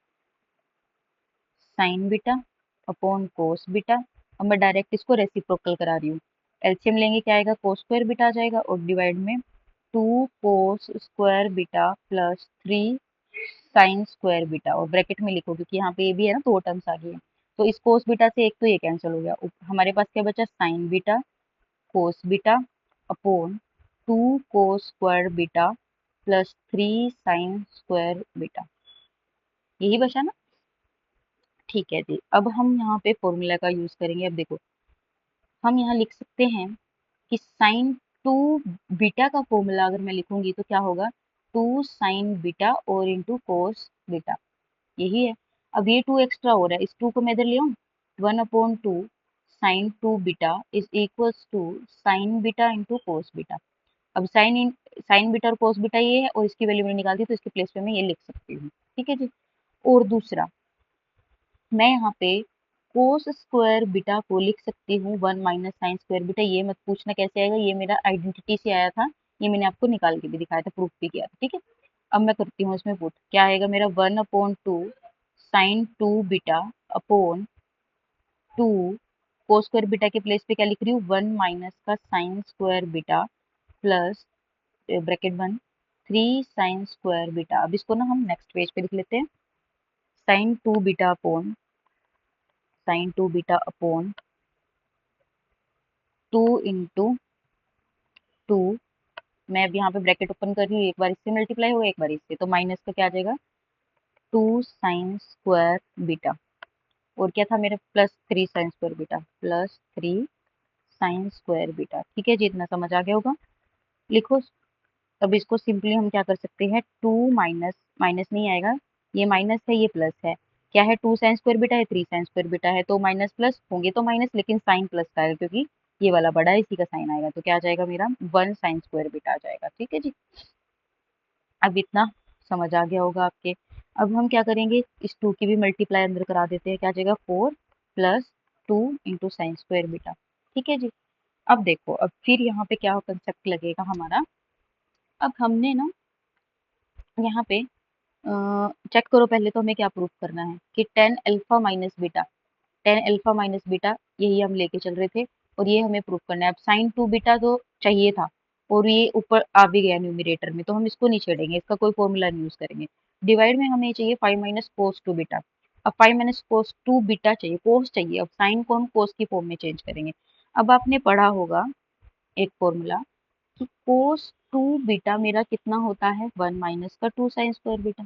साइन बीटा अपॉन कोस बीटा। अब मैं डायरेक्ट इसको रेसिप्रोकल करा रही हूँ। एलसीएम लेंगे क्या आएगा, कोस स्क्वायर बीटा आ जाएगा, और डिवाइड में 2 cos square beta plus 3 sign square beta, और ब्रैकेट में लिखो क्योंकि यहाँ पे ये भी है ना, दो टर्म्स आ गई है। तो इस कोस बीटा से एक तो ये कैंसिल हो गया, हमारे पास क्या बचा, sign beta cos beta upon 2 cos square beta plus 3 sign square beta, यही बचा ना। ठीक है जी, अब हम यहाँ पे फॉर्मूला का यूज करेंगे। अब देखो हम यहाँ लिख सकते हैं कि साइन 2 बीटा का फॉर्मूला अगर मैं लिखूंगी तो क्या होगा, 2 साइन बीटा और इंटू कोस बीटा, यही है। अब ये 2 एक्स्ट्रा हो रहा है, इस 2 को मैं इधर ले आऊँ, 1/2 sine 2 beta is equals to sine beta into cos beta. अब साइन बीटा और कोस बीटा ये है, और इसकी वैल्यू मैंने निकाल दी, तो इसके प्लेस पे मैं ये लिख सकती हूँ। ठीक है जी। और दूसरा, मैं यहाँ पे कोस स्क्वायर बीटा को लिख सकती हूँ 1 माइनस साइन स्क्वायर बीटा। ये मत पूछना कैसे आएगा, ये मेरा आइडेंटिटी से आया था, ये मैंने आपको निकाल के भी दिखाया था, प्रूफ भी किया था। ठीक है, अब मैं करती हूँ इसमें पुट, क्या आएगा मेरा 1/2 sine 2 beta upon 2 cos square beta के प्लेस पे क्या लिख रही हूँ, 1 माइनस का sine square beta plus bracket बंद 3 साइन स्क्वायर बीटा। अब इसको ना हम नेक्स्ट पेज पे लिख लेते हैं, साइन 2 बीटा अपॉन 2 इंटू 2, मैं अब यहाँ पे ब्रैकेट ओपन कर रही हूँ, एक बार इससे मल्टीप्लाई होगा एक बार इससे, तो माइनस का क्या आ जाएगा 2 साइन स्क्वायर बीटा, और क्या था मेरे plus 3 sign square beta, plus 3 sign square beta. ठीक है जी, इतना समझ आ गया होगा। लिखो, अब इसको सिंपली हम क्या कर सकते हैं, 2 माइनस माइनस नहीं आएगा, ये माइनस है ये प्लस है, क्या है 2 साइन स्क्वायर बीटा है 3 साइन स्क्वायर बीटा है, तो माइनस प्लस होंगे तो माइनस, लेकिन साइन प्लस का है क्योंकि ये वाला बड़ा है, इसी का साइन आएगा, तो क्या आ जाएगा मेरा 1 साइन स्क्वायर बीटा आ जाएगा। ठीक है जी, अब इतना समझ आ गया होगा आपके। अब हम क्या करेंगे, इस 2 की भी मल्टीप्लाई अंदर करा देते हैं, क्या आ जाएगा 4 plus 2 into sine square beta. ठीक है जी, अब देखो, अब फिर यहाँ पे क्या कंसेप्ट लगेगा हमारा। अब हमने ना यहाँ पे चेक करो पहले तो हमें क्या प्रूफ करना है कि tan alpha minus beta, tan alpha minus beta यही हम लेके चल रहे थे, और ये हमें प्रूफ करना है। अब साइन 2 बीटा तो चाहिए था, और ये ऊपर आ भी गया न्यूमिरेटर में, तो हम इसको नहीं छेड़ेंगे, इसका कोई फॉर्मूला नहीं यूज करेंगे। डिवाइड में हमें चाहिए 5 माइनस कोस 2 बीटा। अब 5 माइनस कोस 2 बीटा चाहिए, कोस चाहिए, अब साइन को हम कोस की फॉर्म में चेंज करेंगे। अब आपने पढ़ा होगा एक फॉर्मूला कि कोस 2 बीटा मेरा कितना होता है, 1 माइनस का 2 साइन स्क्वायर बीटा।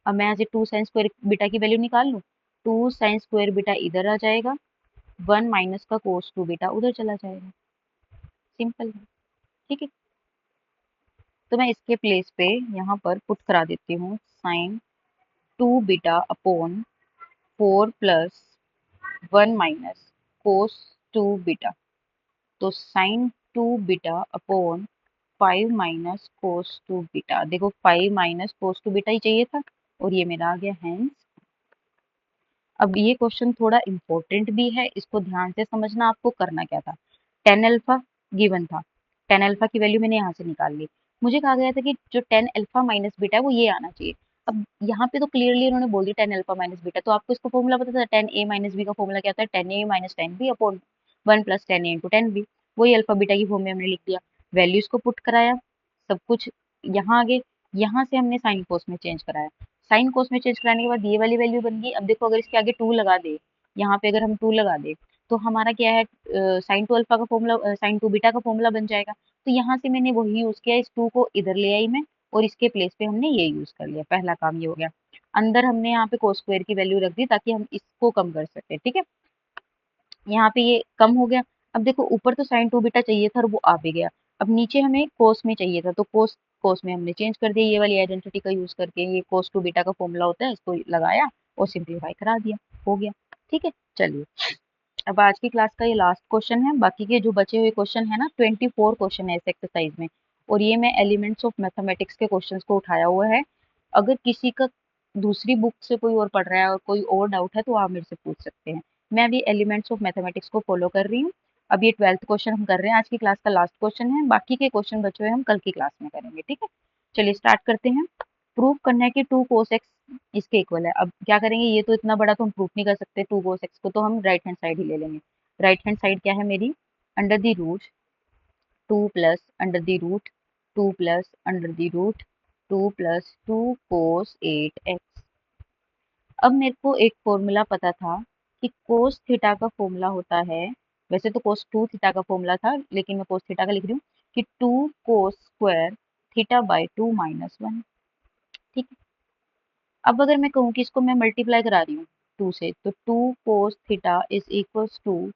अब मैं यहाँ से 2 साइन स्क्वायर बीटा की वैल्यू निकाल लूँ, 2 साइन स्क्वायर बीटा इधर आ जाएगा, 1 माइनस का कोस 2 बीटा उधर चला जाएगा। सिंपल है। ठीक है, तो मैं इसके प्लेस पे यहाँ पर पुट करा देती हूँ sine 2 beta upon 4 + 1 minus cos 2 beta. तो sine 2 beta upon 5 - cos 2 beta. देखो 5 - कोस 2 बीटा ही चाहिए था और ये मेरा आ गया हैंस। अब ये क्वेश्चन थोड़ा इम्पोर्टेंट भी है, इसको ध्यान से समझना। आपको करना क्या था, टेन अल्फा गिवन था, टेन अल्फा की वैल्यू मैंने यहाँ से निकाल ली। मुझे कहा गया था कि जो टेन अल्फा माइनस बीटा है वो ये आना चाहिए। अब यहाँ पे तो क्लियरली उन्होंने बोल दिया टेन अल्फा माइनस बीटा, तो आपको इसका फॉर्मूला पता था, टेन ए माइनस बी का फॉर्मूला क्या होता है, tan a minus tan b upon 1 + 10 a into 10b। वही अल्फा बीटा की फॉर्म में हमने लिख दिया, वैल्यूज को पुट कराया, सब कुछ यहाँ आगे, यहाँ से हमने साइन कोस में चेंज कराया। साइन कोस में चेंज कराने के बाद ये वाली वैल्यू बन गई। अब देखो अगर इसके आगे 2 लगा दे, यहाँ पे अगर हम 2 लगा दे तो हमारा क्या है, साइन 2 अल्फा का फॉर्मूला, साइन 2 बीटा का फॉर्मूला बन जाएगा। तो यहाँ से मैंने वही यूज किया, इस 2 को इधर ले आई मैं और इसके प्लेस पे हमने ये यूज कर लिया। पहला काम ये हो गया। अंदर हमने यहाँ पे कोस स्क्वायर की वैल्यू रख दी ताकि हम इसको कम कर सके। ठीक है, यहाँ पे ये कम हो गया। अब देखो ऊपर तो साइन 2 बीटा चाहिए था और वो आ भी गया। अब नीचे हमें कोस में चाहिए था, तो कोस कोस में हमने चेंज कर दिया, ये वाली आइडेंटिटी का यूज करके। ये कोस 2 बीटा का फॉर्मूला होता है, इसको लगाया और सिंप्लीफाई करा दिया, हो गया। ठीक है, चलिए अब आज की क्लास का ये लास्ट क्वेश्चन है। बाकी के जो बचे हुए क्वेश्चन है ना, 24 क्वेश्चन है इस एक्सरसाइज में, और ये मैं एलिमेंट्स ऑफ मैथमेटिक्स के क्वेश्चंस को उठाया हुआ है। अगर किसी का दूसरी बुक से कोई और पढ़ रहा है और कोई और डाउट है तो आप मेरे से पूछ सकते हैं। मैं अभी एलिमेंट्स ऑफ मैथमेटिक्स को फॉलो कर रही हूँ। अब ये 12th क्वेश्चन हम कर रहे हैं, आज की क्लास का लास्ट क्वेश्चन है। बाकी के क्वेश्चन बचे हुए हम कल की क्लास में करेंगे। ठीक है, चलिए स्टार्ट करते हैं। प्रूव करना है कि 2 cos x इसके इक्वल है। अब क्या करेंगे, ये तो इतना बड़ा तो हम प्रूफ नहीं कर सकते 2 cos x को, तो हम राइट हैंड साइड ही ले लेंगे। राइट हैंड साइड क्या है मेरी, under the root 2 + under the root 2 + 2 cos 8x। अब मेरे को एक फॉर्मूला पता था कि कोस थीटा का फॉर्मूला होता है, वैसे तो कोस 2 थीटा का फॉर्मूला था लेकिन मैं कोस थीटा का लिख रही हूँ, कि 2 cos² थीटा/2 - 1। ठीक है, अब अगर मैं कहूँ कि इसको मैं मल्टीप्लाई करा रही हूँ 2 से, तो 2 cos θ =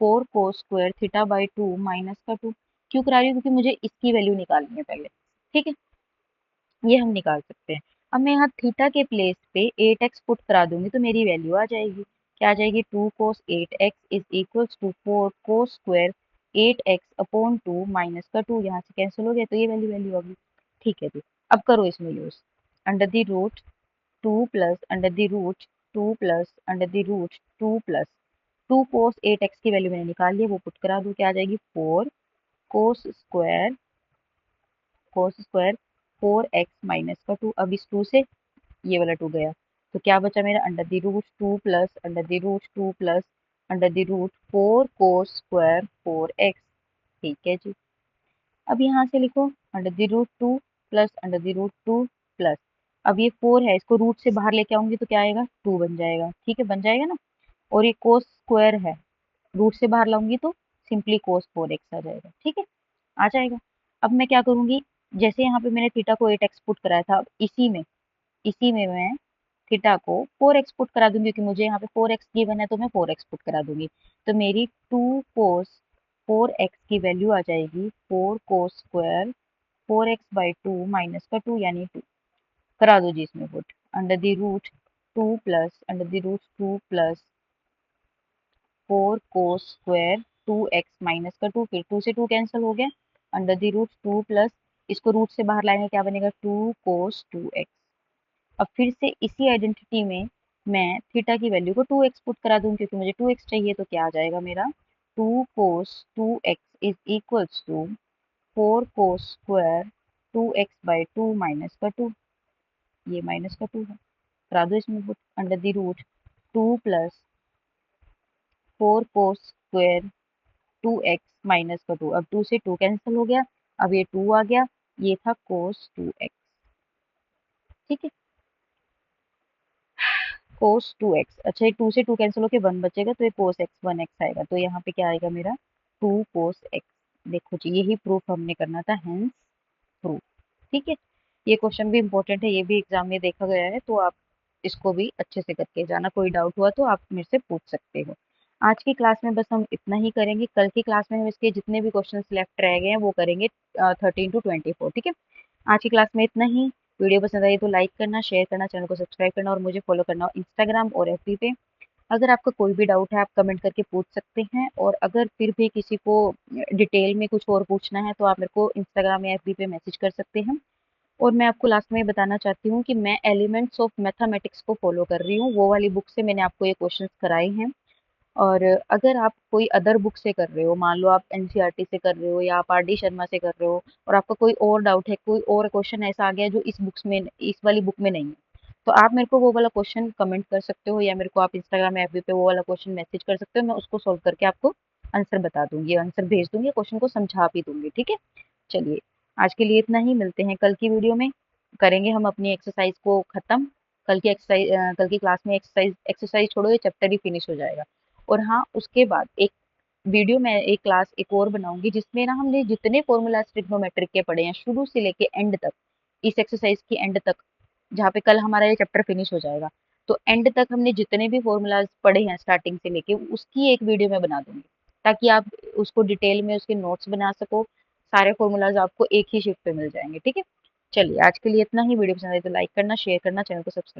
4 cos² θ/2 क्यों करा रही हूँ, क्योंकि मुझे इसकी वैल्यू निकालनी है पहले। ठीक है, ये हम निकाल सकते हैं। अब मैं यहाँ थीटा के प्लेस पे 8x पुट करा दूंगी तो मेरी वैल्यू आ जाएगी। क्या आ जाएगी, 2 cos 8x = 4 cos² 8x/2 minus का 2, यहाँ से कैंसिल हो गया तो ये वैल्यू वैल्यू होगी। ठीक है जी, अब करो इसमें use. Under the root 2 + under the root 2 + 2 cos 8x की वैल्यू मैंने निकाल ली है, वो पुट करा दूं। क्या आ जाएगी, 4 cos² 4x - 2। अब इस 2 से ये वाला 2 गया तो क्या बचा मेरा, under the root 2 + under the root 2 + under the root 4 cos² 4x। ठीक है जी, अब यहाँ से लिखो under the root 2 + under the root 2 plus, अब ये 4 है, इसको रूट से बाहर लेके आऊंगी तो क्या आएगा, 2 बन जाएगा। ठीक है, बन जाएगा ना। और ये कोस स्क्वायर है, रूट से बाहर लाऊंगी तो सिंपली cos 4x आ जाएगा। ठीक है, आ जाएगा। अब मैं क्या करूंगी, जैसे यहाँ पे मैंने थीटा को 8x पुट कराया था, अब इसी में मैं थीटा को 4x पुट करा दूंगी, क्योंकि मुझे यहाँ पे 4x गिवन है तो मैं 4x पुट करा दूंगी। तो मेरी 2 cos 4x की वैल्यू आ जाएगी 4 cos² 4x/2 माइनस का 2 यानी 2। करा दो जी इसमें put, under the root 2 + 4 cos² 2x minus का 2, फिर 2 से 2 कैंसिल हो गया, अंडर द रूट 2 प्लस, इसको रूट से बाहर लाएंगे क्या बनेगा, 2 cos 2x। अब फिर से इसी आइडेंटिटी में मैं थीटा की वैल्यू को 2x पुट करा दूं, क्योंकि मुझे 2x चाहिए, तो क्या आ जाएगा मेरा, 2 cos 2x = 4 cos² 2x/2 minus का 2, ये माइनस का 2 है। करा दो इसमें put, under the root 2 + 4 cos² 2x minus का 2। अब 2 से 2 कैंसिल हो गया, अब ये 2 आ गया, ये था cos 2x। ठीक है, cos 2x, अच्छा ये 2 से 2 कैंसिल होके 1 बचेगा तो ये cos x 1x आएगा, तो यहाँ पे क्या आएगा मेरा, 2 cos x। देखो जी, यही प्रूफ हमने करना था, हेंस प्रूफ। ठीक है, ये क्वेश्चन भी इंपॉर्टेंट है, ये भी एग्जाम में देखा गया है, तो आप इसको भी अच्छे से करके जाना। कोई डाउट हुआ तो आप मेरे से पूछ सकते हो। आज की क्लास में बस हम इतना ही करेंगे। कल की क्लास में हम इसके जितने भी क्वेश्चंस लेफ्ट रह गए हैं वो करेंगे 13 टू 24। ठीक है, आज की क्लास में इतना ही। वीडियो पसंद आई तो लाइक करना, शेयर करना, चैनल को सब्सक्राइब करना और मुझे फॉलो करना इंस्टाग्राम और एफबी पे। अगर आपका कोई भी डाउट है आप कमेंट करके पूछ सकते हैं, और अगर फिर भी किसी को डिटेल में कुछ और पूछना है तो आप मेरे को इंस्टाग्राम या एफबी पे मैसेज कर सकते हैं। और मैं आपको लास्ट में ये बताना चाहती हूँ कि मैं एलिमेंट्स ऑफ मैथमेटिक्स को फॉलो कर रही हूँ, वो वाली बुक से मैंने आपको ये क्वेश्चंस कराए हैं। और अगर आप कोई अदर बुक से कर रहे हो, मान लो आप एनसीईआरटी से कर रहे हो या आप आर डी शर्मा से कर रहे हो, और आपका कोई और डाउट है, कोई और क्वेश्चन ऐसा आ गया है जो इस बुक्स में, इस वाली बुक में नहीं है, तो आप मेरे को वो वाला क्वेश्चन कमेंट कर सकते हो, या मेरे को आप इंस्टाग्राम या एफबी पे वो वाला क्वेश्चन मैसेज कर सकते हो। मैं उसको सॉल्व करके आपको आंसर बता दूंगी, आंसर भेज दूंगी, क्वेश्चन को समझा भी दूंगी। ठीक है, चलिए आज के लिए इतना ही। मिलते हैं कल की वीडियो में, करेंगे हम अपनी एक्सरसाइज को खत्म। कल की क्लास में एक्सरसाइज एक्सरसाइज छोड़ो, ये चैप्टर ही फिनिश हो जाएगा। और हाँ, उसके बाद एक वीडियो में एक क्लास एक और बनाऊंगी जिसमें ना हमने जितने फॉर्मूला ट्रिग्नोमेट्रिक के पढ़े हैं शुरू से लेके एंड तक, इस एक्सरसाइज की एंड तक, जहाँ पे कल हमारा ये चैप्टर फिनिश हो जाएगा, तो एंड तक हमने जितने भी फॉर्मूलाज पढ़े हैं स्टार्टिंग से लेके, उसकी एक वीडियो में बना दूंगी, ताकि आप उसको डिटेल में उसके नोट्स बना सको। सारे फॉर्मूलाज आपको एक ही शिफ्ट पे मिल जाएंगे। ठीक है, चलिए आज के लिए इतना ही। वीडियो पसंद आए तो लाइक करना, शेयर करना, चैनल को सब्सक्राइब